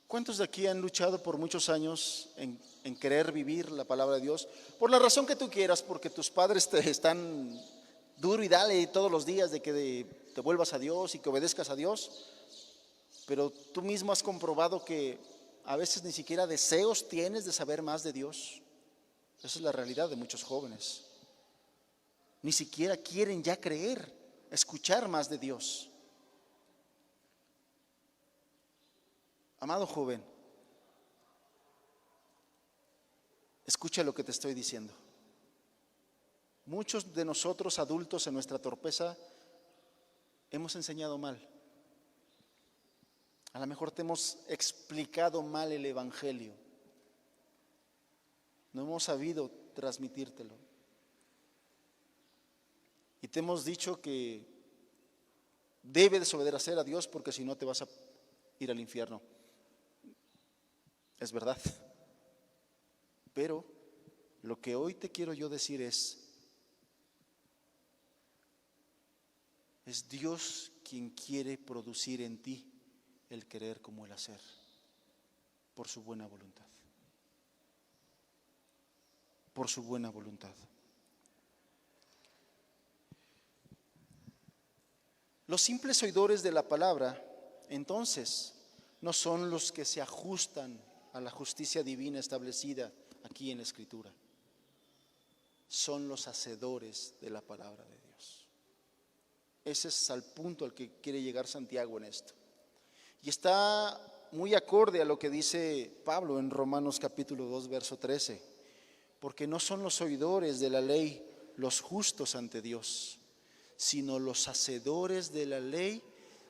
¿Cuántos de aquí han luchado por muchos años en querer vivir la palabra de Dios? Por la razón que tú quieras, porque tus padres te están duro y dale todos los días de que te vuelvas a Dios y que obedezcas a Dios, pero tú mismo has comprobado que a veces ni siquiera deseos tienes de saber más de Dios. Esa es la realidad de muchos jóvenes. Ni siquiera quieren ya creer, escuchar más de Dios. Amado joven, escucha lo que te estoy diciendo. Muchos de nosotros adultos en nuestra torpeza hemos enseñado mal. A lo mejor te hemos explicado mal el evangelio. No hemos sabido transmitírtelo. Y te hemos dicho que debes obedecer a Dios porque si no te vas a ir al infierno. Es verdad. Pero lo que hoy te quiero yo decir es Dios quien quiere producir en ti el querer como el hacer, por su buena voluntad. Por su buena voluntad. Los simples oidores de la palabra, entonces, no son los que se ajustan a la justicia divina establecida aquí en la Escritura. Son los hacedores de la palabra de Dios. Ese es al punto al que quiere llegar Santiago en esto. Y está muy acorde a lo que dice Pablo en Romanos capítulo 2, verso 13. Porque no son los oidores de la ley los justos ante Dios, sino los hacedores de la ley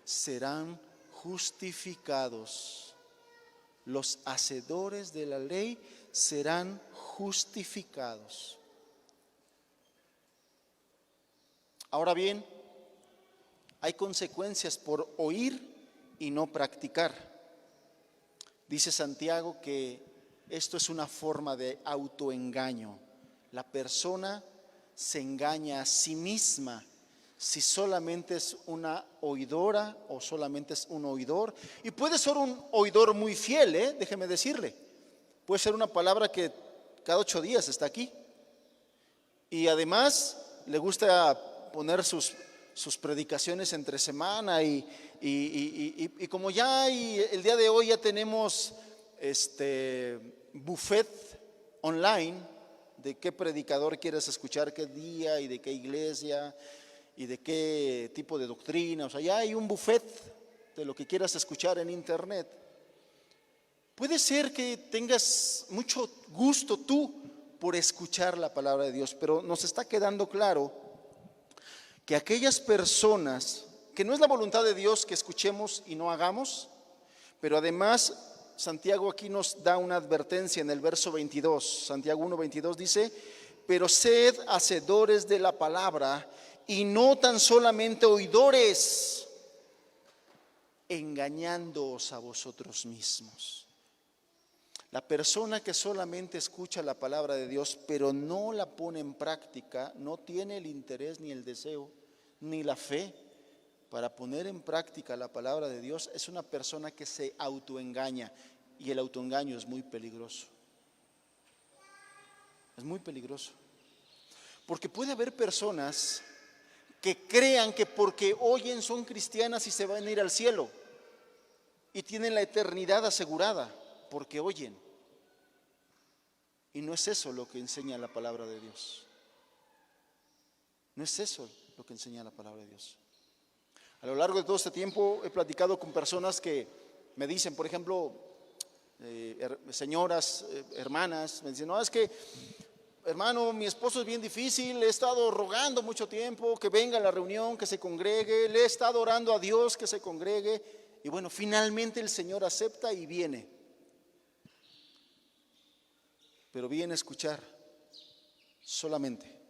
serán justificados. Los hacedores de la ley serán justificados. Ahora bien, hay consecuencias por oír y no practicar. Dice Santiago que esto es una forma de autoengaño. La persona se engaña a sí misma si solamente es una oidora o solamente es un oidor. Y puede ser un oidor muy fiel, déjeme decirle. Puede ser una palabra que cada 8 días está aquí. Y además le gusta poner sus predicaciones entre semana y como ya el día de hoy ya tenemos buffet online de qué predicador quieres escuchar, qué día y de qué iglesia y de qué tipo de doctrina. O sea, ya hay un buffet de lo que quieras escuchar en internet. Puede ser que tengas mucho gusto tú por escuchar la palabra de Dios, pero nos está quedando claro que aquellas personas, que no es la voluntad de Dios que escuchemos y no hagamos, pero además Santiago aquí nos da una advertencia en el verso 22, Santiago 1:22 dice: pero sed hacedores de la palabra y no tan solamente oidores, engañándoos a vosotros mismos. La persona que solamente escucha la palabra de Dios, pero no la pone en práctica, no tiene el interés ni el deseo, ni la fe para poner en práctica la palabra de Dios, es una persona que se autoengaña. Y el autoengaño es muy peligroso. Es muy peligroso. Porque puede haber personas que crean que porque oyen son cristianas y se van a ir al cielo. Y tienen la eternidad asegurada porque oyen. Y no es eso lo que enseña la palabra de Dios. No es eso lo que enseña la palabra de Dios. A lo largo de todo este tiempo he platicado con personas que me dicen, por ejemplo, señoras, hermanas, me dicen: no, es que, hermano, mi esposo es bien difícil, he estado rogando mucho tiempo que venga a la reunión, que se congregue, le he estado orando a Dios que se congregue, y bueno, finalmente el Señor acepta y viene. Pero viene a escuchar solamente.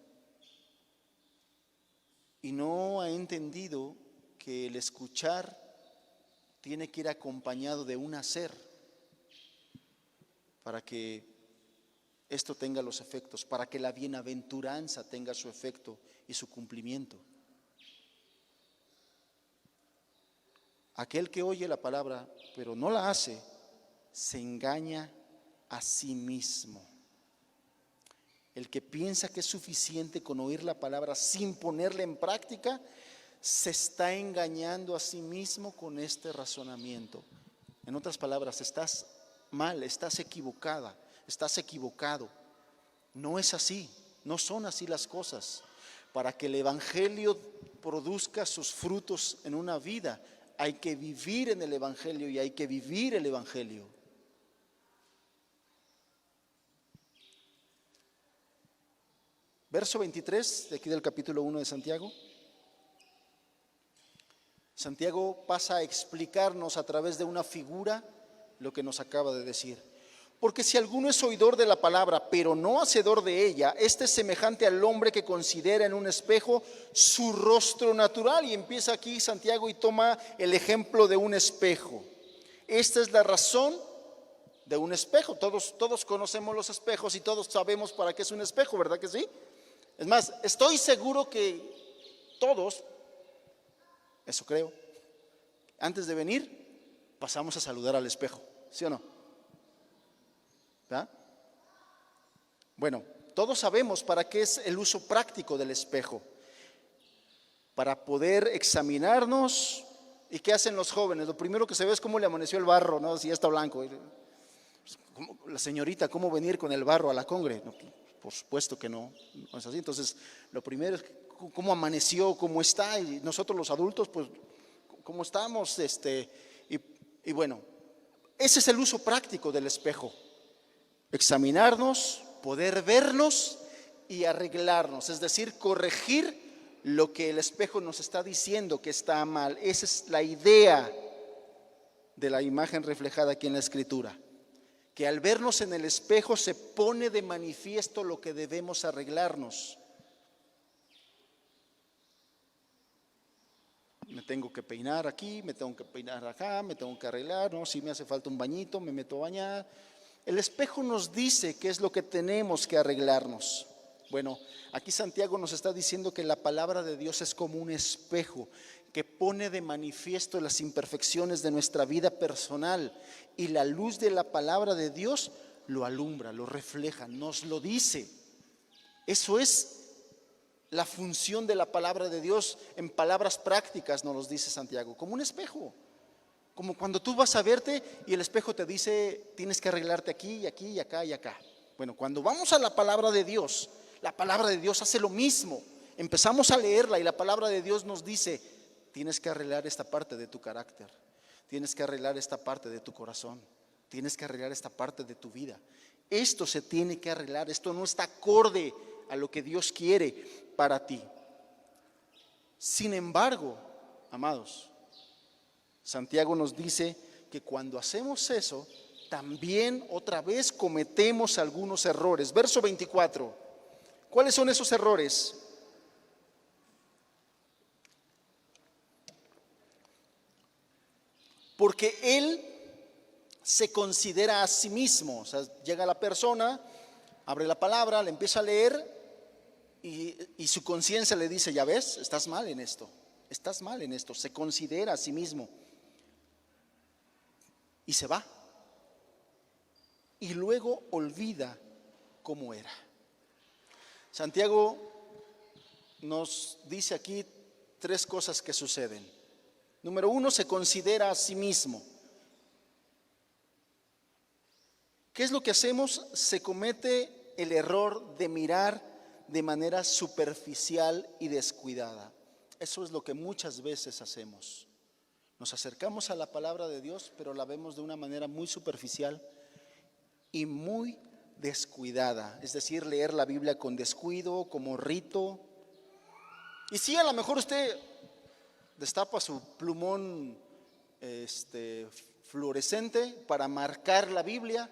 Y no ha entendido que el escuchar tiene que ir acompañado de un hacer para que esto tenga los efectos, para que la bienaventuranza tenga su efecto y su cumplimiento. Aquel que oye la palabra pero no la hace, se engaña a sí mismo. El que piensa que es suficiente con oír la palabra sin ponerla en práctica, se está engañando a sí mismo con este razonamiento. En otras palabras, estás mal, estás equivocada, estás equivocado. No es así, no son así las cosas. Para que el evangelio produzca sus frutos en una vida, hay que vivir en el evangelio y hay que vivir el evangelio. Verso 23 de aquí del capítulo 1 de Santiago. Santiago pasa a explicarnos a través de una figura lo que nos acaba de decir. Porque si alguno es oidor de la palabra, pero no hacedor de ella, este es semejante al hombre que considera en un espejo su rostro natural. Y empieza aquí Santiago y toma el ejemplo de un espejo. Esta es la razón de un espejo. Todos conocemos los espejos y todos sabemos para qué es un espejo, ¿verdad que sí? Es más, estoy seguro que todos, eso creo, antes de venir pasamos a saludar al espejo, ¿sí o no? ¿Verdad? Bueno, todos sabemos para qué es el uso práctico del espejo. Para poder examinarnos. ¿Y qué hacen los jóvenes? Lo primero que se ve es cómo le amaneció el barro, ¿no? Si ya está blanco. La señorita, ¿cómo venir con el barro a la congre? No, por supuesto que no, no es así. Entonces, lo primero es cómo amaneció, cómo está. Y nosotros los adultos, pues, ¿cómo estamos? Y bueno, ese es el uso práctico del espejo. Examinarnos, poder vernos y arreglarnos. Es decir, corregir lo que el espejo nos está diciendo que está mal. Esa es la idea de la imagen reflejada aquí en la Escritura, que al vernos en el espejo se pone de manifiesto lo que debemos arreglarnos. Me tengo que peinar aquí, me tengo que peinar acá, me tengo que arreglar, ¿no? Si me hace falta un bañito, me meto a bañar. El espejo nos dice qué es lo que tenemos que arreglarnos. Bueno, aquí Santiago nos está diciendo que la palabra de Dios es como un espejo que pone de manifiesto las imperfecciones de nuestra vida personal, y la luz de la palabra de Dios lo alumbra, lo refleja, nos lo dice. Eso es la función de la palabra de Dios en palabras prácticas, nos lo dice Santiago, como un espejo. Como cuando tú vas a verte y el espejo te dice, tienes que arreglarte aquí y aquí y acá y acá. Bueno, cuando vamos a la palabra de Dios, la palabra de Dios hace lo mismo. Empezamos a leerla y la palabra de Dios nos dice, tienes que arreglar esta parte de tu carácter, tienes que arreglar esta parte de tu corazón, tienes que arreglar esta parte de tu vida. Esto se tiene que arreglar, esto no está acorde a lo que Dios quiere para ti. Sin embargo, amados, Santiago nos dice que cuando hacemos eso, también otra vez cometemos algunos errores. Verso 24. ¿Cuáles son esos errores? Porque él se considera a sí mismo. O sea, llega la persona, abre la palabra, le empieza a leer y su conciencia le dice, ya ves, estás mal en esto, estás mal en esto. Se considera a sí mismo y se va. Y luego olvida cómo era. Santiago nos dice aquí tres cosas que suceden. Número uno, se considera a sí mismo. ¿Qué es lo que hacemos? Se comete el error de mirar de manera superficial y descuidada. Eso es lo que muchas veces hacemos. Nos acercamos a la palabra de Dios, pero la vemos de una manera muy superficial y muy descuidada, es decir, leer la Biblia con descuido, como rito. Y sí, a lo mejor usted destapa su plumón fluorescente para marcar la Biblia,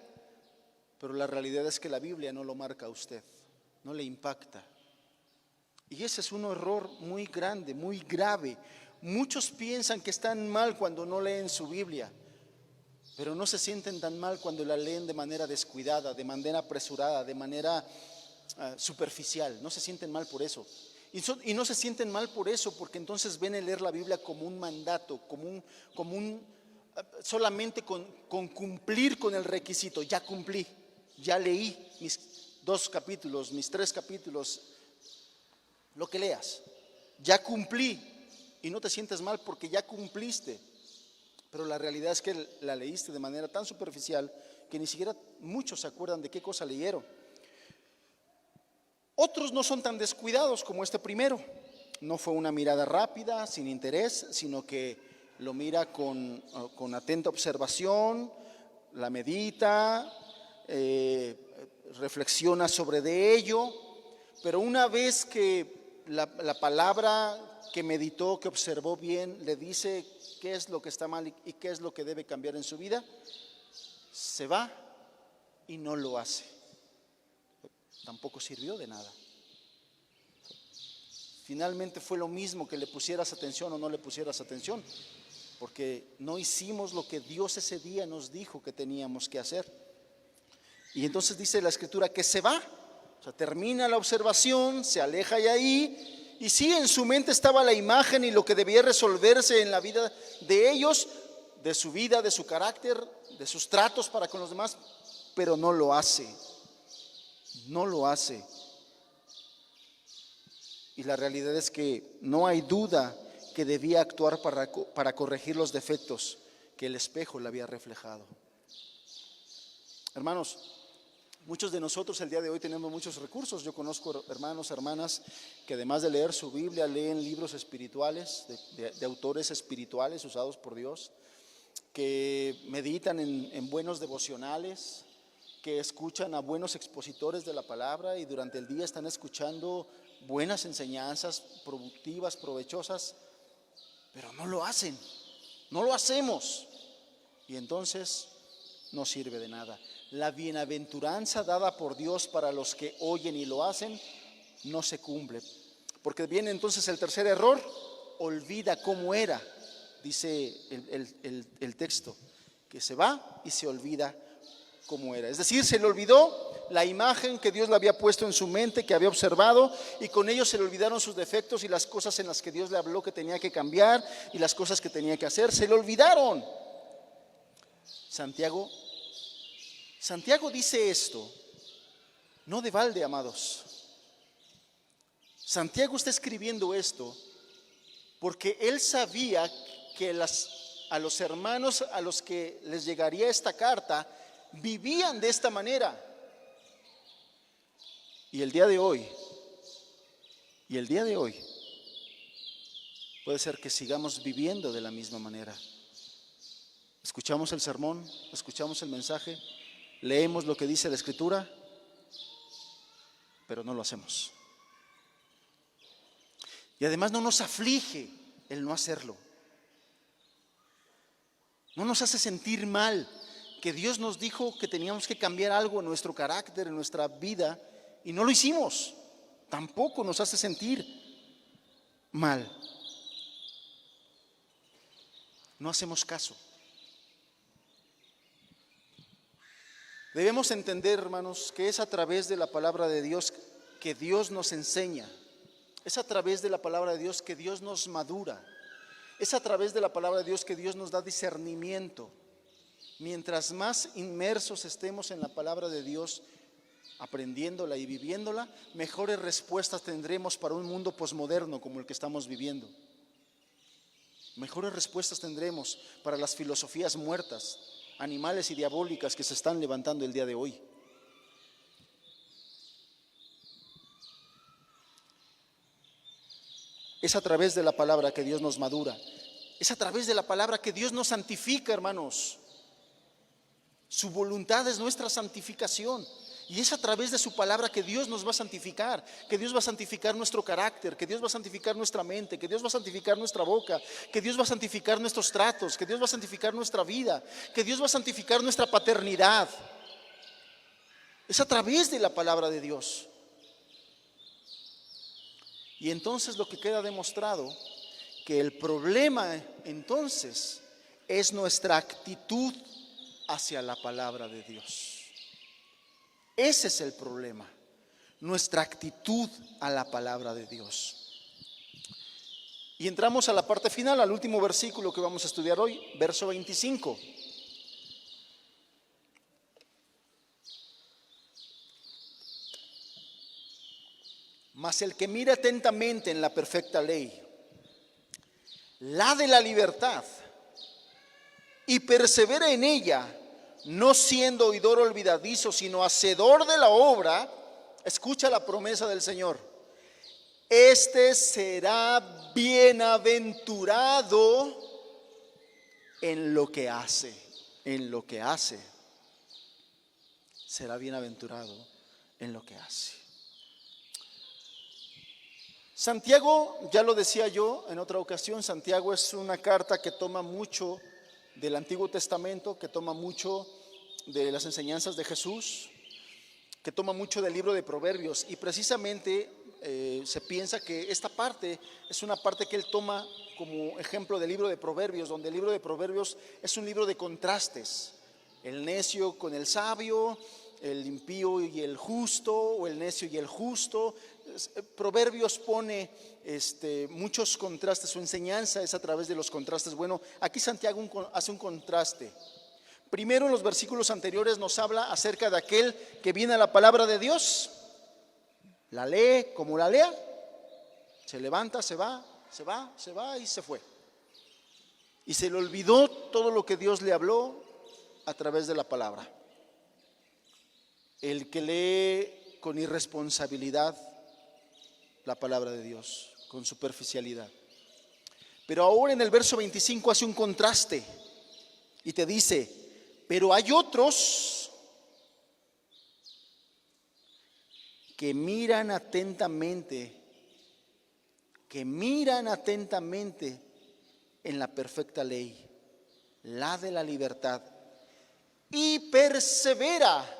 pero la realidad es que la Biblia no lo marca a usted, no le impacta. Y ese es un error muy grande, muy grave. Muchos piensan que están mal cuando no leen su Biblia, pero no se sienten tan mal cuando la leen de manera descuidada, de manera apresurada, de manera superficial. No se sienten mal por eso. Y no se sienten mal por eso porque entonces ven el leer la Biblia como un mandato, solamente con cumplir con el requisito. Ya cumplí, ya leí mis 2 capítulos, mis 3 capítulos, lo que leas. Ya cumplí y no te sientes mal porque ya cumpliste. Pero la realidad es que la leíste de manera tan superficial que ni siquiera muchos se acuerdan de qué cosa leyeron. Otros no son tan descuidados como este primero. No fue una mirada rápida, sin interés, sino que lo mira con atenta observación, la medita, reflexiona sobre de ello. Pero una vez que la palabra que meditó, que observó bien, le dice qué es lo que está mal y qué es lo que debe cambiar en su vida, se va y no lo hace. Tampoco sirvió de nada. Finalmente fue lo mismo que le pusieras atención o no le pusieras atención. porque no hicimos lo que Dios ese día nos dijo que teníamos que hacer. Y entonces dice la Escritura que se va, o sea, termina la observación, se aleja de ahí, y sí, en su mente estaba la imagen y lo que debía resolverse en la vida de ellos, de su vida, de su carácter, de sus tratos para con los demás, pero no lo hace, no lo hace. Y la realidad es que no hay duda que debía actuar para corregir los defectos que el espejo le había reflejado. Hermanos, muchos de nosotros el día de hoy tenemos muchos recursos. Yo conozco hermanos, hermanas que además de leer su Biblia, leen libros espirituales de autores espirituales usados por Dios, que meditan en buenos devocionales, que escuchan a buenos expositores de la palabra y durante el día están escuchando buenas enseñanzas productivas, provechosas, pero no lo hacen, no lo hacemos, y entonces no sirve de nada. La bienaventuranza dada por Dios para los que oyen y lo hacen no se cumple, porque viene entonces el tercer error: olvida cómo era. Dice el texto que se va y se olvida cómo era. Es decir, se le olvidó la imagen que Dios le había puesto en su mente, que había observado, y con ello se le olvidaron sus defectos y las cosas en las que Dios le habló que tenía que cambiar y las cosas que tenía que hacer. Se le olvidaron. Santiago dice esto no de balde, amados. Santiago está escribiendo esto porque él sabía que a los hermanos a los que les llegaría esta carta vivían de esta manera. Y el día de hoy puede ser que sigamos viviendo de la misma manera. Escuchamos el sermón, escuchamos el mensaje, leemos lo que dice la Escritura, pero no lo hacemos. Y además no nos aflige el no hacerlo. No nos hace sentir mal que Dios nos dijo que teníamos que cambiar algo en nuestro carácter, en nuestra vida, y no lo hicimos. Tampoco nos hace sentir mal. No hacemos caso. Debemos entender, hermanos, que es a través de la palabra de Dios que Dios nos enseña. Es a través de la palabra de Dios que Dios nos madura. Es a través de la palabra de Dios que Dios nos da discernimiento. Mientras más inmersos estemos en la palabra de Dios, aprendiéndola y viviéndola, mejores respuestas tendremos para un mundo posmoderno como el que estamos viviendo. Mejores respuestas tendremos para las filosofías muertas, animales y diabólicas que se están levantando el día de hoy. Es a través de la palabra que Dios nos madura. Es a través de la palabra que Dios nos santifica, hermanos. Su voluntad es nuestra santificación. Y es a través de su palabra que Dios nos va a santificar, que Dios va a santificar nuestro carácter, que Dios va a santificar nuestra mente, que Dios va a santificar nuestra boca, que Dios va a santificar nuestros tratos, que Dios va a santificar nuestra vida, que Dios va a santificar nuestra paternidad. Es a través de la palabra de Dios. Y entonces lo que queda demostrado, que el problema entonces es nuestra actitud hacia la palabra de Dios. Ese es el problema, nuestra actitud a la palabra de Dios. Y entramos a la parte final, al último versículo que vamos a estudiar hoy, verso 25. Mas el que mira atentamente en la perfecta ley, la de la libertad, y persevera en ella, no siendo oidor olvidadizo, sino hacedor de la obra, escucha la promesa del Señor: este será bienaventurado en lo que hace. En lo que hace. Será bienaventurado en lo que hace. Santiago, ya lo decía yo en otra ocasión, Santiago es una carta que toma mucho del Antiguo Testamento, que toma mucho de las enseñanzas de Jesús, que toma mucho del libro de Proverbios, y precisamente se piensa que esta parte es una parte que él toma como ejemplo del libro de Proverbios, donde el libro de Proverbios es un libro de contrastes: el necio con el sabio, el impío y el justo, o el necio y el justo. Proverbios pone muchos contrastes, su enseñanza es a través de los contrastes. Bueno, aquí Santiago hace un contraste. Primero, en los versículos anteriores nos habla acerca de aquel que viene a la palabra de Dios, la lee como la lea, se levanta, se va y se fue. Y se le olvidó todo lo que Dios le habló a través de la palabra. El que lee con irresponsabilidad la palabra de Dios, con superficialidad. Pero ahora en el verso 25 hace un contraste y te dice: pero hay otros que miran atentamente en la perfecta ley, la de la libertad, y persevera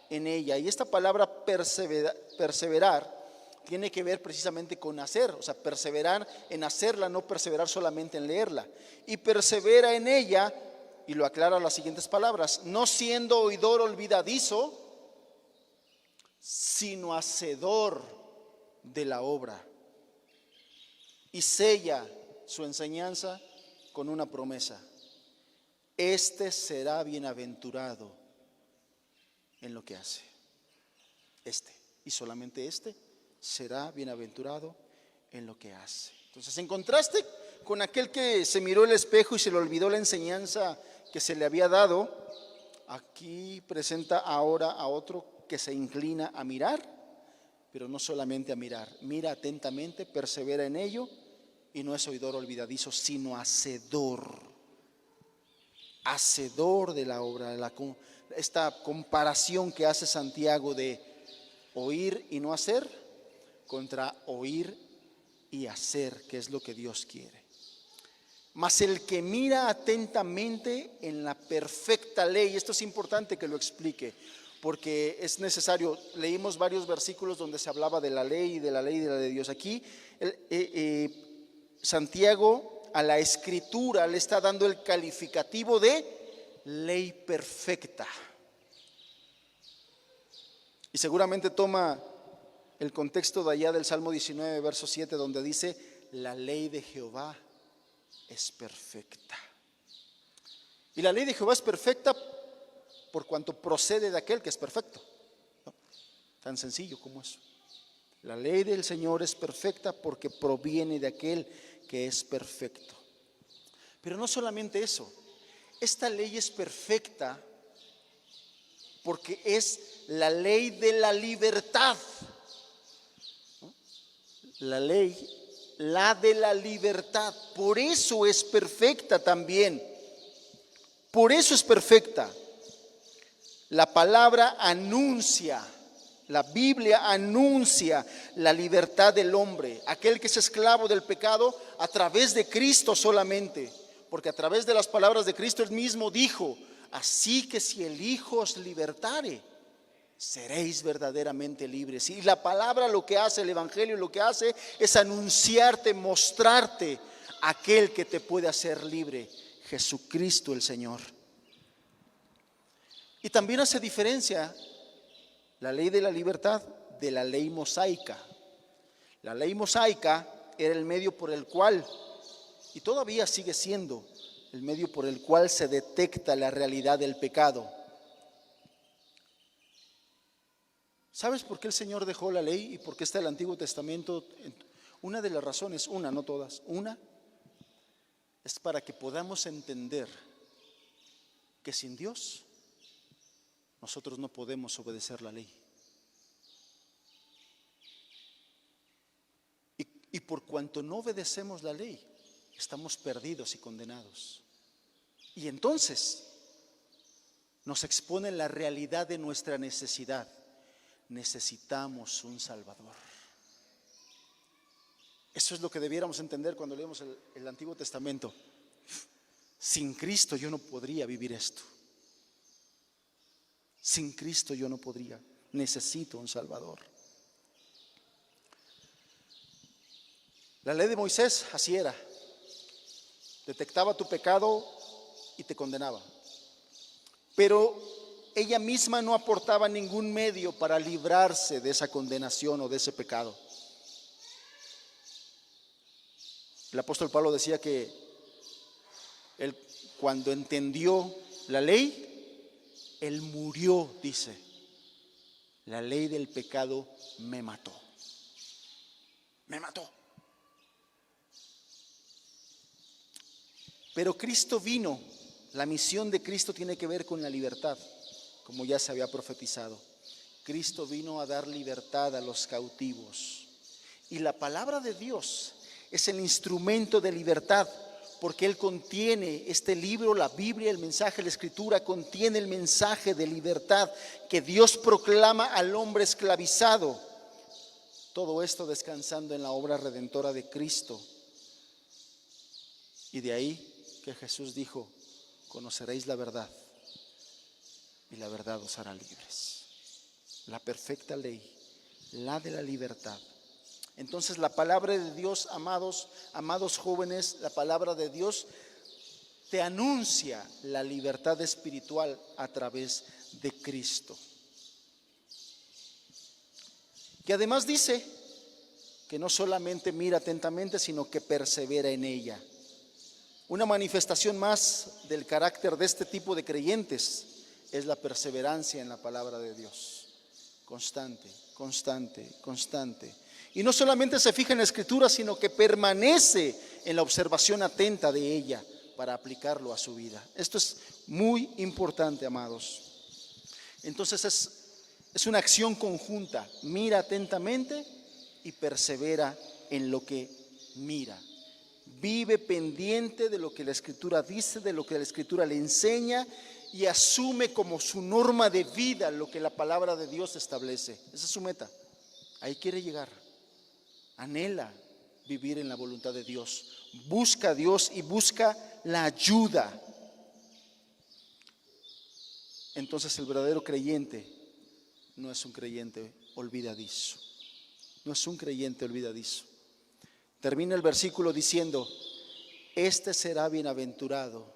en ella. Y esta palabra perseverar tiene que ver precisamente con hacer, o sea, perseverar en hacerla, no perseverar solamente en leerla. Y persevera en ella, y lo aclara las siguientes palabras: no siendo oidor olvidadizo, sino hacedor de la obra. Y sella su enseñanza con una promesa: este será bienaventurado en lo que hace. Y solamente será bienaventurado en lo que hace. Entonces, en contraste con aquel que se miró el espejo y se le olvidó la enseñanza que se le había dado, aquí presenta ahora a otro que se inclina a mirar, pero no solamente a mirar, mira atentamente, persevera en ello, y no es oidor olvidadizo, sino hacedor de la obra. Esta comparación que hace Santiago de oír y no hacer contra oír y hacer, que es lo que Dios quiere. Mas el que mira atentamente en la perfecta ley, esto es importante que lo explique, porque es necesario. Leímos varios versículos donde se hablaba de la ley y de la ley de la de Dios. Aquí Santiago a la escritura le está dando el calificativo de ley perfecta. Y seguramente toma el contexto de allá del Salmo 19, verso 7, donde dice: la ley de Jehová es perfecta. Y la ley de Jehová es perfecta por cuanto procede de aquel que es perfecto, ¿no? Tan sencillo como eso. La ley del Señor es perfecta porque proviene de aquel que es perfecto. Pero no solamente eso, esta ley es perfecta porque es la ley de la libertad, ¿no? La de la libertad, por eso es perfecta también. Por eso es perfecta. La palabra anuncia, la Biblia anuncia la libertad del hombre, aquel que es esclavo del pecado, a través de Cristo solamente. Porque a través de las palabras de Cristo él mismo dijo: así que si el Hijo os libertare, seréis verdaderamente libres. Y la palabra lo que hace, el Evangelio lo que hace es anunciarte, mostrarte aquel que te puede hacer libre, Jesucristo el Señor. Y también hace diferencia la ley de la libertad de la ley mosaica. La ley mosaica era el medio por el cual, y todavía sigue siendo el medio por el cual se detecta la realidad del pecado. ¿Sabes por qué el Señor dejó la ley y por qué está el Antiguo Testamento? Una de las razones, no todas, es para que podamos entender que sin Dios nosotros no podemos obedecer la ley. Y por cuanto no obedecemos la ley, estamos perdidos y condenados. Y entonces nos expone la realidad de nuestra necesidad. Necesitamos un Salvador. Eso es lo que debiéramos entender cuando leemos el Antiguo Testamento. Sin Cristo yo no podría vivir esto. Sin Cristo yo no podría. Necesito un Salvador. La ley de Moisés así era. Detectaba tu pecado y te condenaba. Pero ella misma no aportaba ningún medio para librarse de esa condenación o de ese pecado. El apóstol Pablo decía que él, cuando entendió la ley, él murió, dice. La ley del pecado me mató. Me mató. Pero Cristo vino. La misión de Cristo tiene que ver con la libertad, como ya se había profetizado. Cristo vino a dar libertad a los cautivos. Y la palabra de Dios es el instrumento de libertad, porque Él contiene, este libro, la Biblia, el mensaje, la Escritura, contiene el mensaje de libertad que Dios proclama al hombre esclavizado. Todo esto descansando en la obra redentora de Cristo. Y de ahí que Jesús dijo: conoceréis la verdad y la verdad os hará libres. La perfecta ley, la de la libertad. Entonces la palabra de Dios, amados jóvenes, la palabra de Dios te anuncia la libertad espiritual a través de Cristo. Que además dice que no solamente mira atentamente, sino que persevera en ella. Una manifestación más del carácter de este tipo de creyentes es la perseverancia en la palabra de Dios. Constante, constante, constante. Y no solamente se fija en la Escritura, sino que permanece en la observación atenta de ella para aplicarlo a su vida. Esto es muy importante, amados. Entonces es una acción conjunta. Mira atentamente y persevera en lo que mira. Vive pendiente de lo que la Escritura dice, de lo que la Escritura le enseña, y asume como su norma de vida lo que la palabra de Dios establece. Esa es su meta. Ahí quiere llegar. Anhela vivir en la voluntad de Dios. Busca a Dios y busca la ayuda. Entonces el verdadero creyente no es un creyente olvidadizo. No es un creyente olvidadizo. Termina el versículo diciendo: este será bienaventurado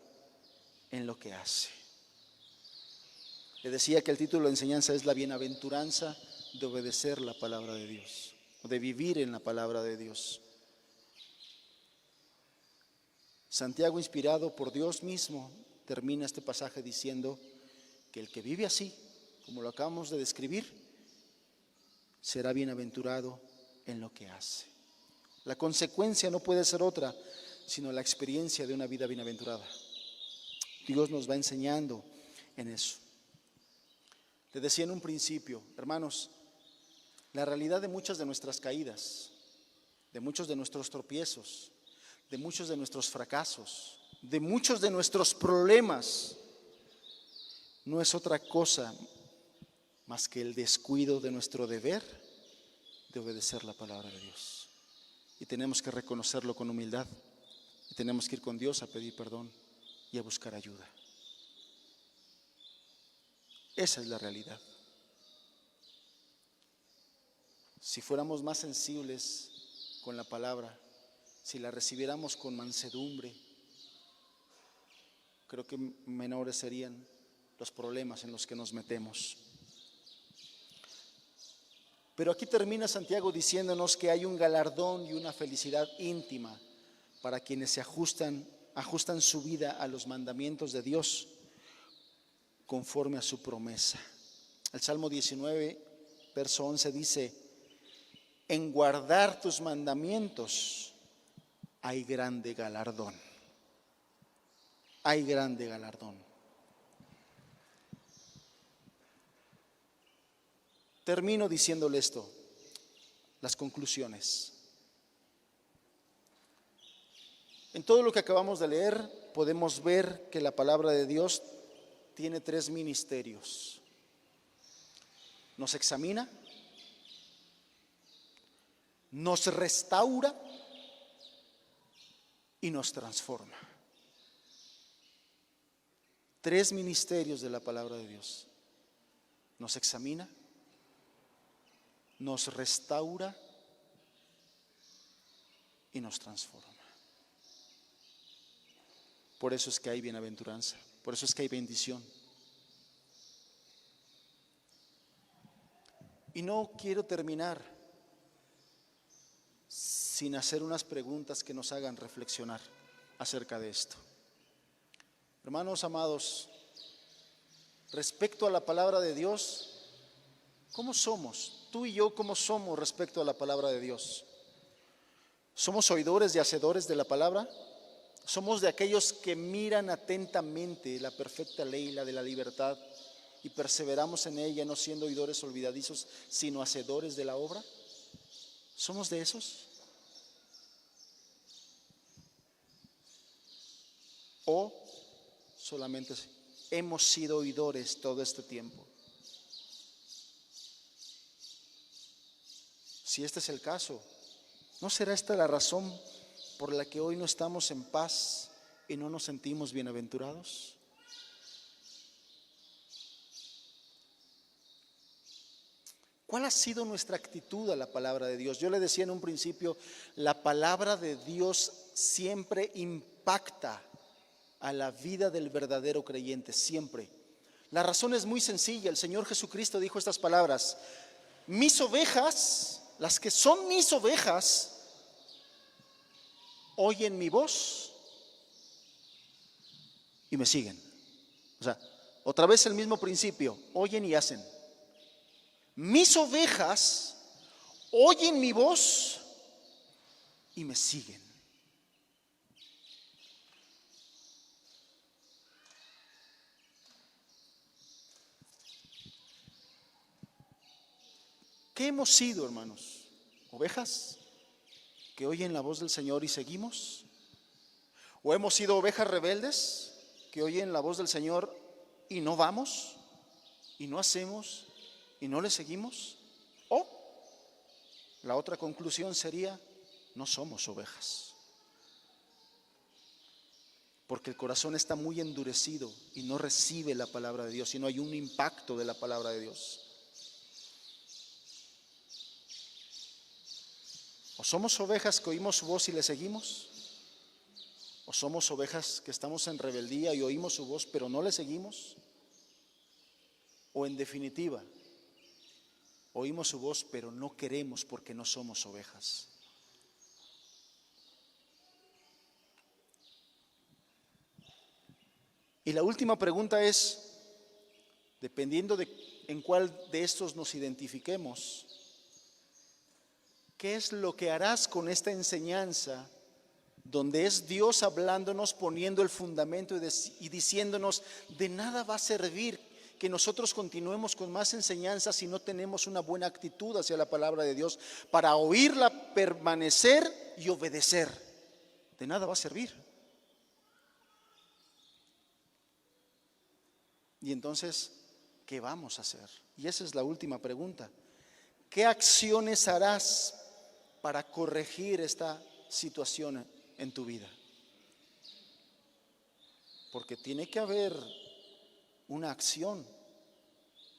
en lo que hace. Le decía que el título de enseñanza es la bienaventuranza de obedecer la palabra de Dios, o de vivir en la palabra de Dios. Santiago, inspirado por Dios mismo, termina este pasaje diciendo que el que vive así, como lo acabamos de describir, será bienaventurado en lo que hace. La consecuencia no puede ser otra, sino la experiencia de una vida bienaventurada. Dios nos va enseñando en eso. Te decía en un principio, hermanos, la realidad de muchas de nuestras caídas, de muchos de nuestros tropiezos, de muchos de nuestros fracasos, de muchos de nuestros problemas, no es otra cosa más que el descuido de nuestro deber de obedecer la palabra de Dios. Y tenemos que reconocerlo con humildad. Y tenemos que ir con Dios a pedir perdón y a buscar ayuda. Esa es la realidad. Si fuéramos más sensibles con la palabra, si la recibiéramos con mansedumbre, creo que menores serían los problemas en los que nos metemos. Pero aquí termina Santiago diciéndonos que hay un galardón y una felicidad íntima para quienes se ajustan su vida a los mandamientos de Dios conforme a su promesa. El Salmo 19, verso 11 dice: en guardar tus mandamientos hay grande galardón. Hay grande galardón. Termino diciéndole esto, las conclusiones. En todo lo que acabamos de leer podemos ver que la palabra de Dios tiene tres ministerios. Nos examina, nos restaura y nos transforma. Tres ministerios de la palabra de Dios. Nos examina, nos restaura y nos transforma. Por eso es que hay bienaventuranza, por eso es que hay bendición. Y no quiero terminar sin hacer unas preguntas que nos hagan reflexionar acerca de esto. Hermanos amados, respecto a la palabra de Dios, ¿cómo somos? Tú y yo, ¿cómo somos respecto a la palabra de Dios? ¿Somos oidores y hacedores de la palabra? ¿Somos de aquellos que miran atentamente la perfecta ley, la de la libertad, y perseveramos en ella, no siendo oidores olvidadizos, sino hacedores de la obra? ¿Somos de esos? ¿O solamente hemos sido oidores todo este tiempo? Si este es el caso, ¿no será esta la razón por la que hoy no estamos en paz y no nos sentimos bienaventurados? ¿Cuál ha sido nuestra actitud a la palabra de Dios? Yo le decía en un principio, la palabra de Dios siempre impacta a la vida del verdadero creyente, siempre. La razón es muy sencilla. El Señor Jesucristo dijo estas palabras: mis ovejas, las que son mis ovejas, oyen mi voz y me siguen. O sea, otra vez el mismo principio: oyen y hacen. Mis ovejas oyen mi voz y me siguen. ¿Qué hemos sido, hermanos? ¿Ovejas que oyen la voz del Señor y seguimos? ¿O hemos sido ovejas rebeldes que oyen la voz del Señor y no vamos, y no hacemos, y no le seguimos? O la otra conclusión sería: no somos ovejas, porque el corazón está muy endurecido y no recibe la palabra de Dios, y no hay un impacto de la palabra de Dios. O somos ovejas que oímos su voz y le seguimos, o somos ovejas que estamos en rebeldía y oímos su voz pero no le seguimos, o en definitiva, oímos su voz pero no queremos porque no somos ovejas. Y la última pregunta es, dependiendo de en cuál de estos nos identifiquemos, ¿qué es lo que harás con esta enseñanza donde es Dios hablándonos, poniendo el fundamento y diciéndonos: de nada va a servir que nosotros continuemos con más enseñanzas si no tenemos una buena actitud hacia la palabra de Dios para oírla, permanecer y obedecer? De nada va a servir. Y entonces, ¿qué vamos a hacer? Y esa es la última pregunta. ¿Qué acciones harás para corregir esta situación en tu vida? Porque tiene que haber una acción,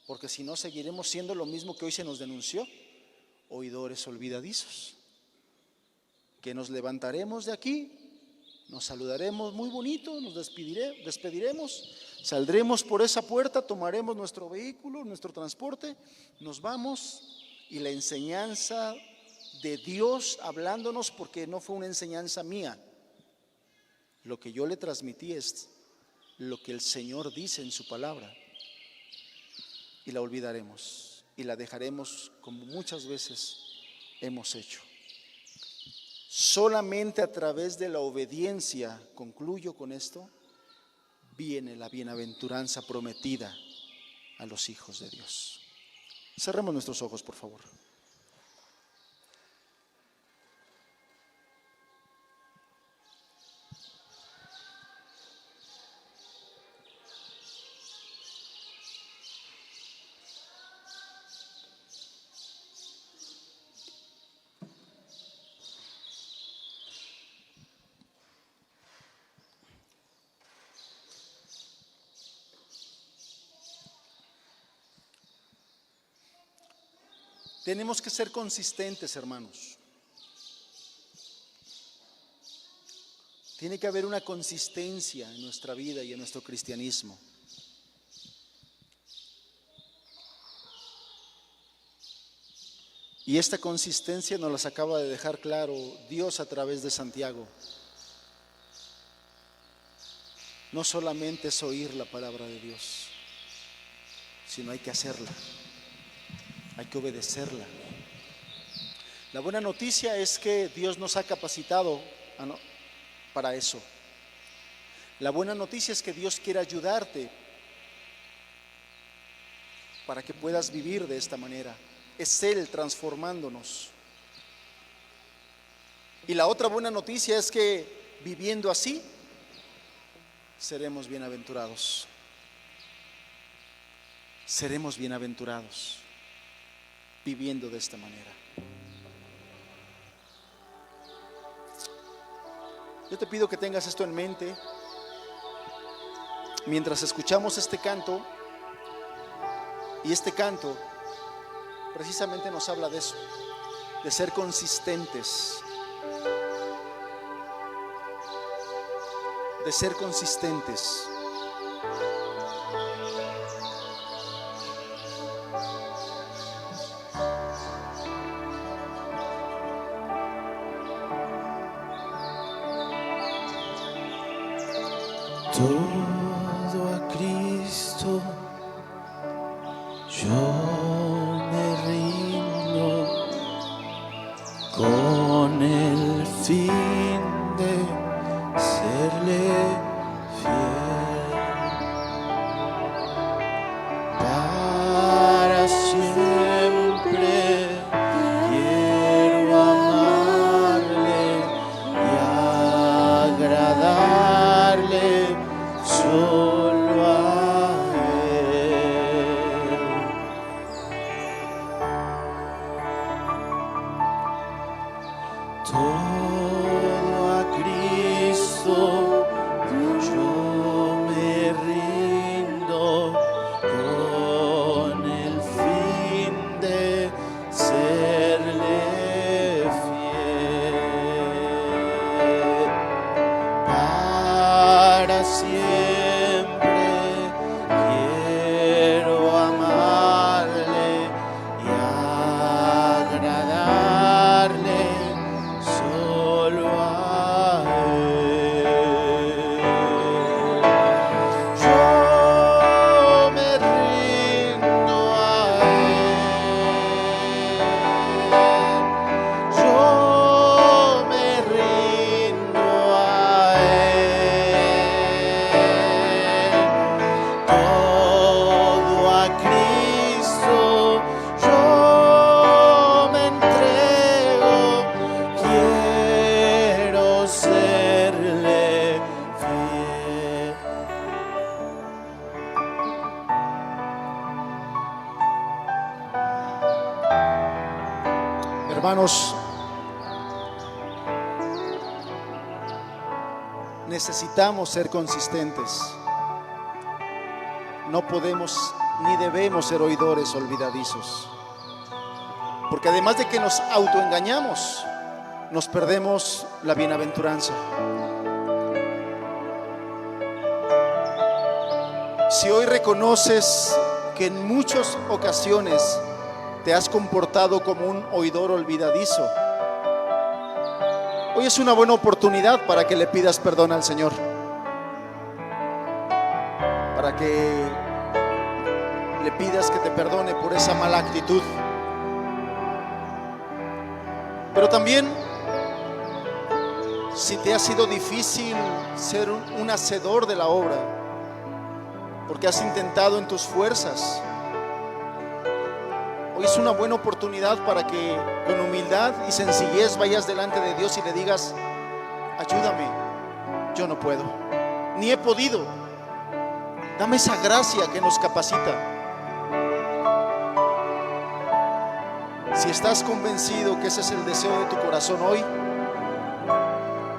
porque si no seguiremos siendo lo mismo que hoy se nos denunció: oidores olvidadizos, que nos levantaremos de aquí, nos saludaremos muy bonito, nos despediremos, saldremos por esa puerta, tomaremos nuestro vehículo, nuestro transporte, nos vamos, y la enseñanza de Dios hablándonos, porque no fue una enseñanza mía, lo que yo le transmití es lo que el Señor dice en su palabra, y la olvidaremos y la dejaremos como muchas veces hemos hecho. Solamente a través de la obediencia, concluyo con esto, viene la bienaventuranza prometida a los hijos de Dios. Cerremos nuestros ojos, por favor. Tenemos que ser consistentes, hermanos. Tiene que haber una consistencia en nuestra vida y en nuestro cristianismo. Y esta consistencia nos las acaba de dejar claro Dios a través de Santiago. No solamente es oír la palabra de Dios, sino hay que hacerla, hay que obedecerla. La buena noticia es que Dios nos ha capacitado para eso. La buena noticia es que Dios quiere ayudarte para que puedas vivir de esta manera. Es Él transformándonos. Y la otra buena noticia es que viviendo así, seremos bienaventurados. Seremos bienaventurados viviendo de esta manera. Yo te pido que tengas esto en mente mientras escuchamos este canto. Y este canto precisamente nos habla de eso, de ser consistentes, de ser consistentes. Todo a Cristo yo me rindo, con el fin de serle fiel para siempre. Quiero amarle y agradarle solo a Él. Todo a Cristo yo me rindo, con el fin de serle fiel para siempre. Quiero amarle y agradarle solo a Él. Yo me rindo a Él. Yo me rindo a Él. Todo a Cristo yo me entrego. Quiero serle fiel. Hermanos, necesitamos ser consistentes. No podemos ni debemos ser oidores olvidadizos, porque además de que nos autoengañamos, nos perdemos la bienaventuranza. Si hoy reconoces que en muchas ocasiones te has comportado como un oidor olvidadizo, hoy es una buena oportunidad para que le pidas perdón al Señor, para que le pidas que te perdone por esa mala actitud. Pero también, si te ha sido difícil ser un hacedor de la obra, porque has intentado en tus fuerzas, hoy es una buena oportunidad para que con humildad y sencillez vayas delante de Dios y le digas: ayúdame, yo no puedo, ni he podido. Dame esa gracia que nos capacita. Si estás convencido que ese es el deseo de tu corazón hoy,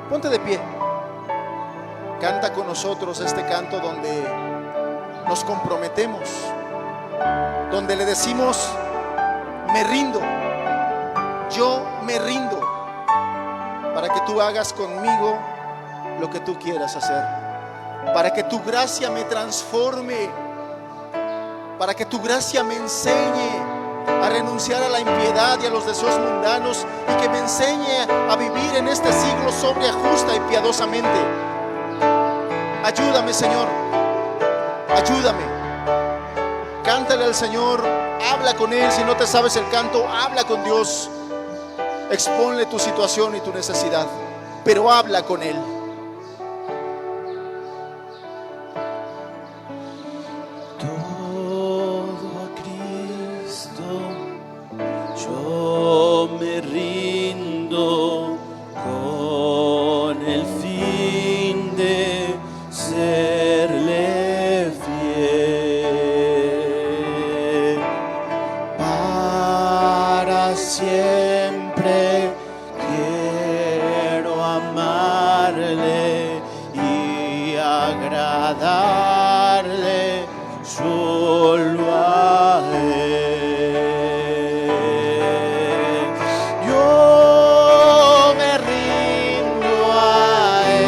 ponte de pie. Canta con nosotros este canto donde nos comprometemos, donde le decimos: me rindo, yo me rindo, para que tú hagas conmigo lo que tú quieras hacer, para que tu gracia me transforme, para que tu gracia me enseñe a renunciar a la impiedad y a los deseos mundanos, y que me enseñe a vivir en este siglo sobria, justa y piadosamente. Ayúdame, Señor, ayúdame. Cántale al Señor, habla con Él. Si no te sabes el canto, habla con Dios. Exponle tu situación y tu necesidad, pero habla con Él. Todo a Cristo yo me rindo, con el fin de serle fiel. Para siempre quiero amarle y agradarle solo a Él. Yo me rindo a Él.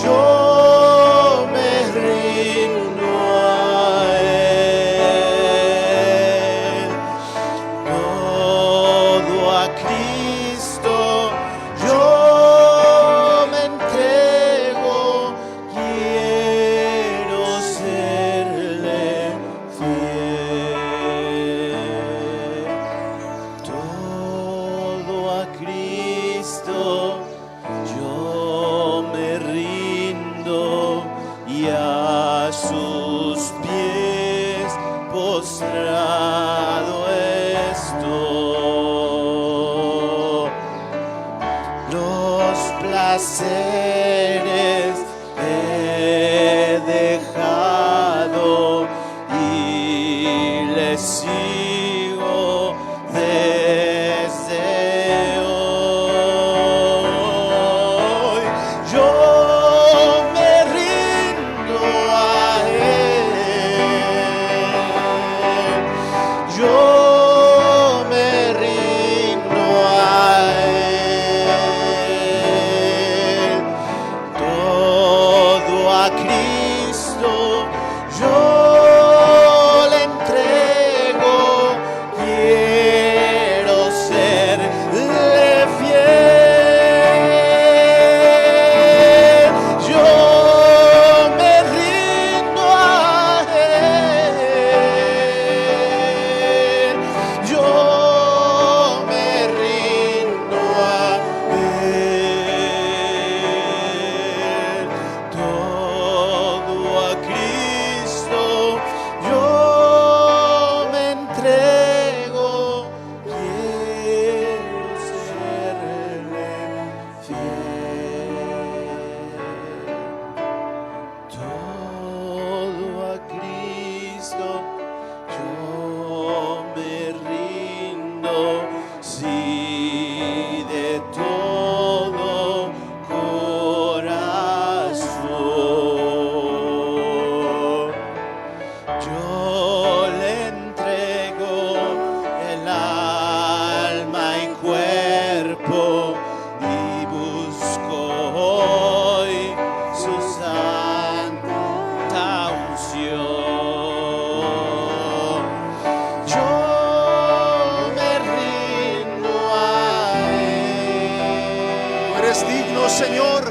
Yo me rindo a Él. Todo a Cristo yo me entrego. Quiero serle fiel. Todo a Cristo yo me rindo, y a sus pies postrado estoy. Los placeres he dejado y le sigo desde hoy. Yo me rindo a Él. Yo me rindo a Él. Todo a Cristo yo le entrego. Quiero serle fiel. Yo me rindo a Él. Yo me rindo a Él. Todo a Cristo yo me entrego. Quiero serle fiel. Todo a Cristo yo me rindo, sí, de todo corazón. Yo le entrego el alma y cuerpo, y busco hoy su santa unción. Yo me rindo a Él. Tú eres digno, Señor.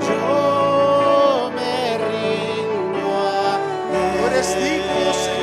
Yo me rindo a Él. Tú eres digno, Señor.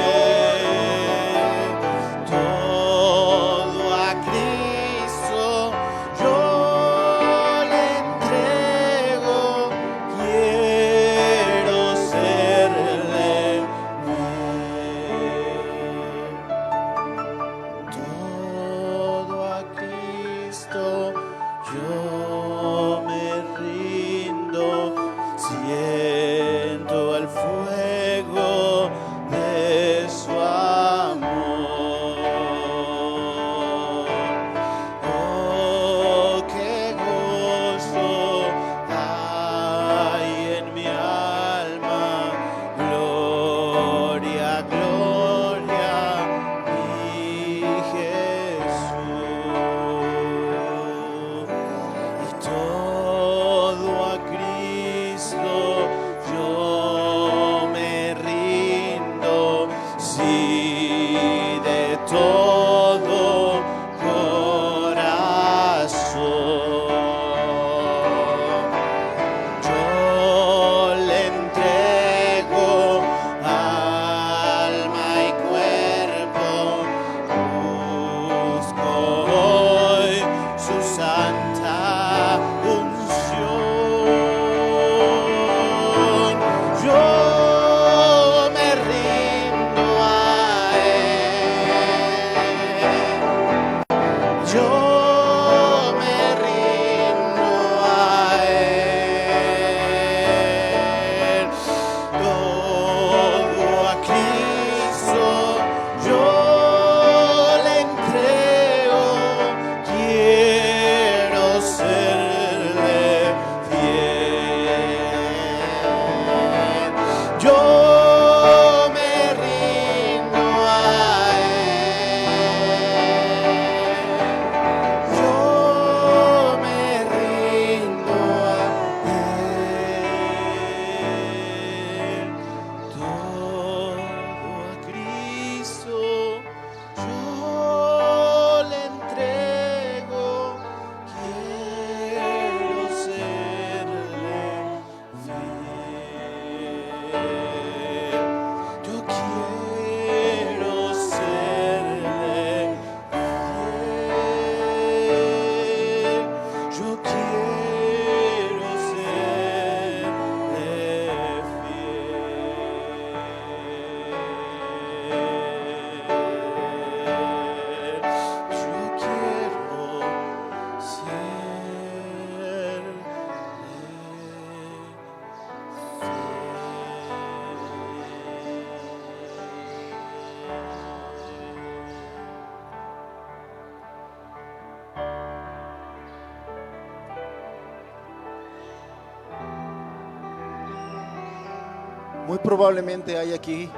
Muy probablemente hay aquí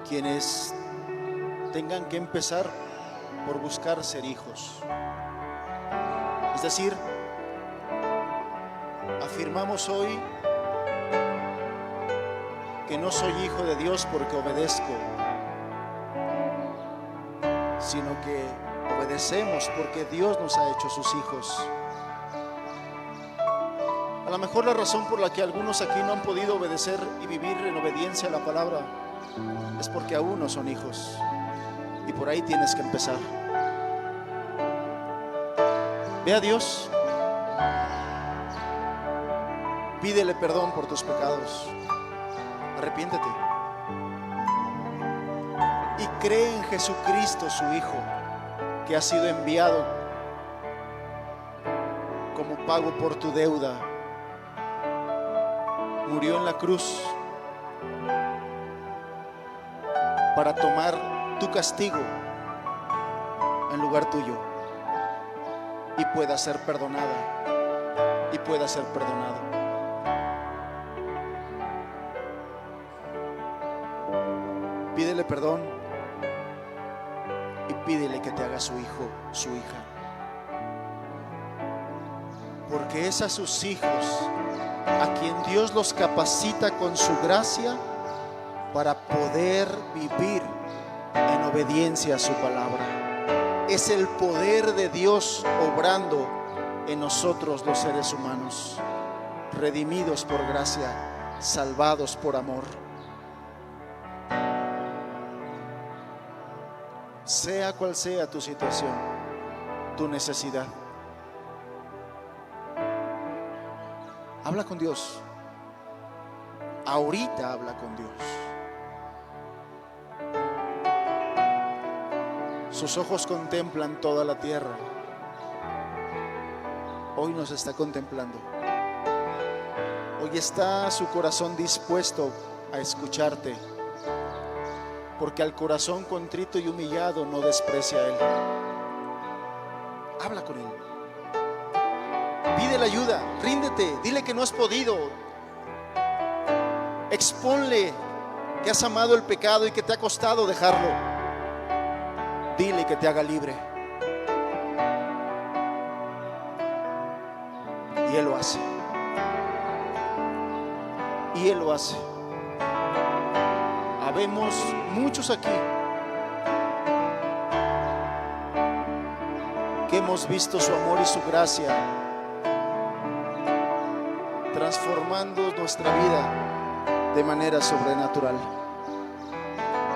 quienes tengan que empezar por buscar ser hijos. Es decir, afirmamos hoy que no soy hijo de Dios porque obedezco, sino que obedecemos porque Dios nos ha hecho sus hijos. A lo mejor la razón por la que algunos aquí no han podido obedecer y vivir en obediencia a la palabra es porque aún no son hijos, y por ahí tienes que empezar. Ve a Dios, pídele perdón por tus pecados, arrepiéntete y cree en Jesucristo, su Hijo, que ha sido enviado como pago por tu deuda. Murió en la cruz para tomar tu castigo en lugar tuyo, y pueda ser perdonada y pueda ser perdonado. Pídele perdón y pídele que te haga su hijo, su hija, porque es a sus hijos a quien Dios los capacita con su gracia para poder vivir en obediencia a su palabra. Es el poder de Dios obrando en nosotros, los seres humanos, redimidos por gracia, salvados por amor. Sea cual sea tu situación, tu necesidad, habla con Dios. Ahorita habla con Dios. Sus ojos contemplan toda la tierra. Hoy nos está contemplando. Hoy está su corazón dispuesto a escucharte, porque al corazón contrito y humillado no desprecia a Él. Habla con Él. Pídele ayuda, ríndete, dile que no has podido. Exponle que has amado el pecado y que te ha costado dejarlo. Dile que te haga libre. Y Él lo hace. Y Él lo hace. Habemos muchos aquí que hemos visto su amor y su gracia transformando nuestra vida de manera sobrenatural.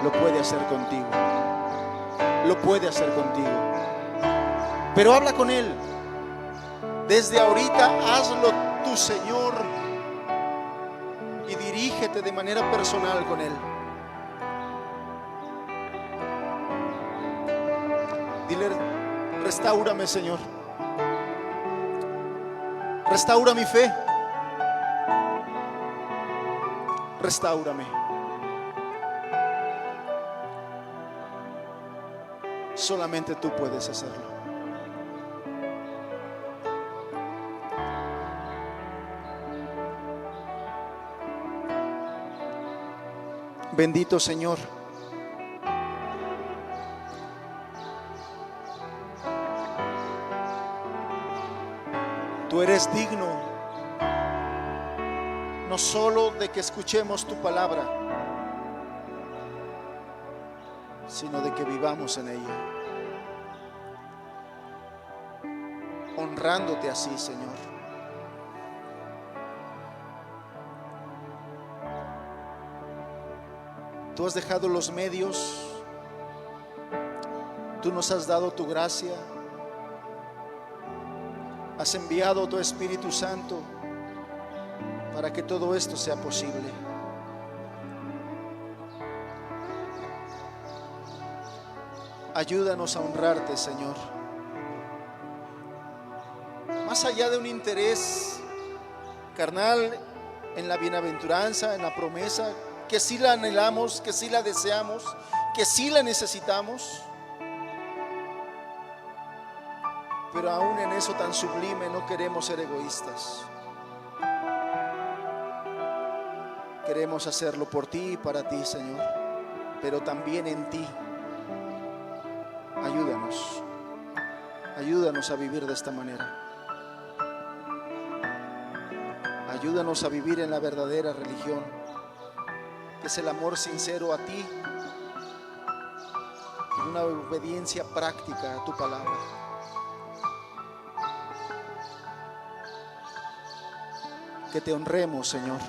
Lo puede hacer contigo. Lo puede hacer contigo. Pero habla con Él. Desde ahorita hazlo tu Señor y dirígete de manera personal con Él. Dile: restáurame, Señor. Restaura mi fe. Restáurame. Solamente tú puedes hacerlo. Bendito Señor, tú eres digno no solo de que escuchemos tu palabra, sino de que vivamos en ella, honrándote así, Señor. Tú has dejado los medios, tú nos has dado tu gracia, has enviado tu Espíritu Santo para que todo esto sea posible. Ayúdanos a honrarte, Señor, más allá de un interés carnal en la bienaventuranza, en la promesa, que sí la anhelamos, que sí la deseamos, que sí la necesitamos, pero aún en eso tan sublime no queremos ser egoístas. Queremos hacerlo por ti y para ti, Señor, pero también en ti. Ayúdanos, ayúdanos a vivir de esta manera. Ayúdanos a vivir en la verdadera religión, que es el amor sincero a ti y una obediencia práctica a tu palabra. Que te honremos, Señor,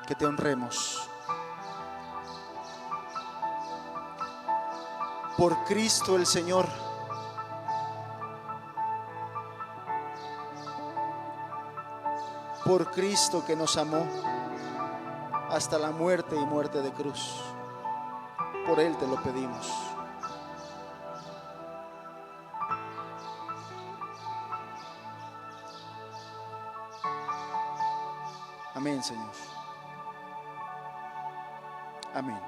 que te honremos. Por Cristo el Señor. Por Cristo que nos amó hasta la muerte y muerte de cruz. Por Él te lo pedimos. Amén, Señor. Amén.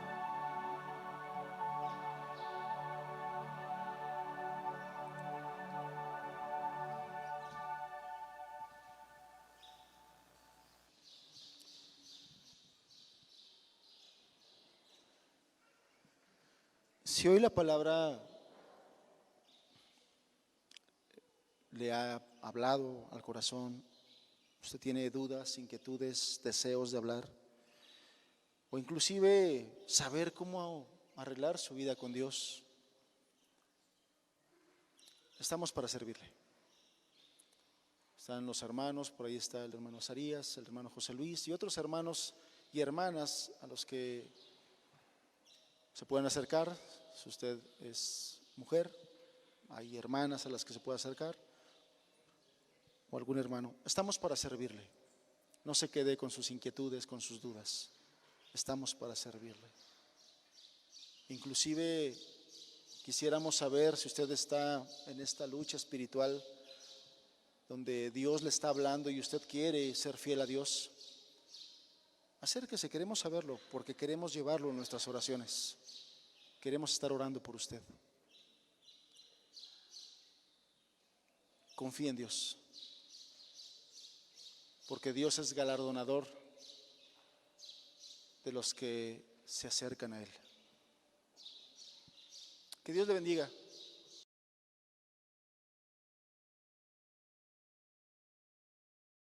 Si hoy la palabra le ha hablado al corazón, usted tiene dudas, inquietudes, deseos de hablar, o inclusive saber cómo arreglar su vida con Dios, estamos para servirle. Están los hermanos, por ahí está el hermano Zarías, el hermano José Luis y otros hermanos y hermanas a los que se pueden acercar. Si usted es mujer, hay hermanas a las que se puede acercar, o algún hermano. Estamos para servirle. No se quede con sus inquietudes, con sus dudas. Estamos para servirle. Inclusive quisiéramos saber si usted está en esta lucha espiritual donde Dios le está hablando y usted quiere ser fiel a Dios. Acérquese, queremos saberlo porque queremos llevarlo en nuestras oraciones. Queremos estar orando por usted. Confía en Dios, porque Dios es galardonador de los que se acercan a Él. Que Dios le bendiga.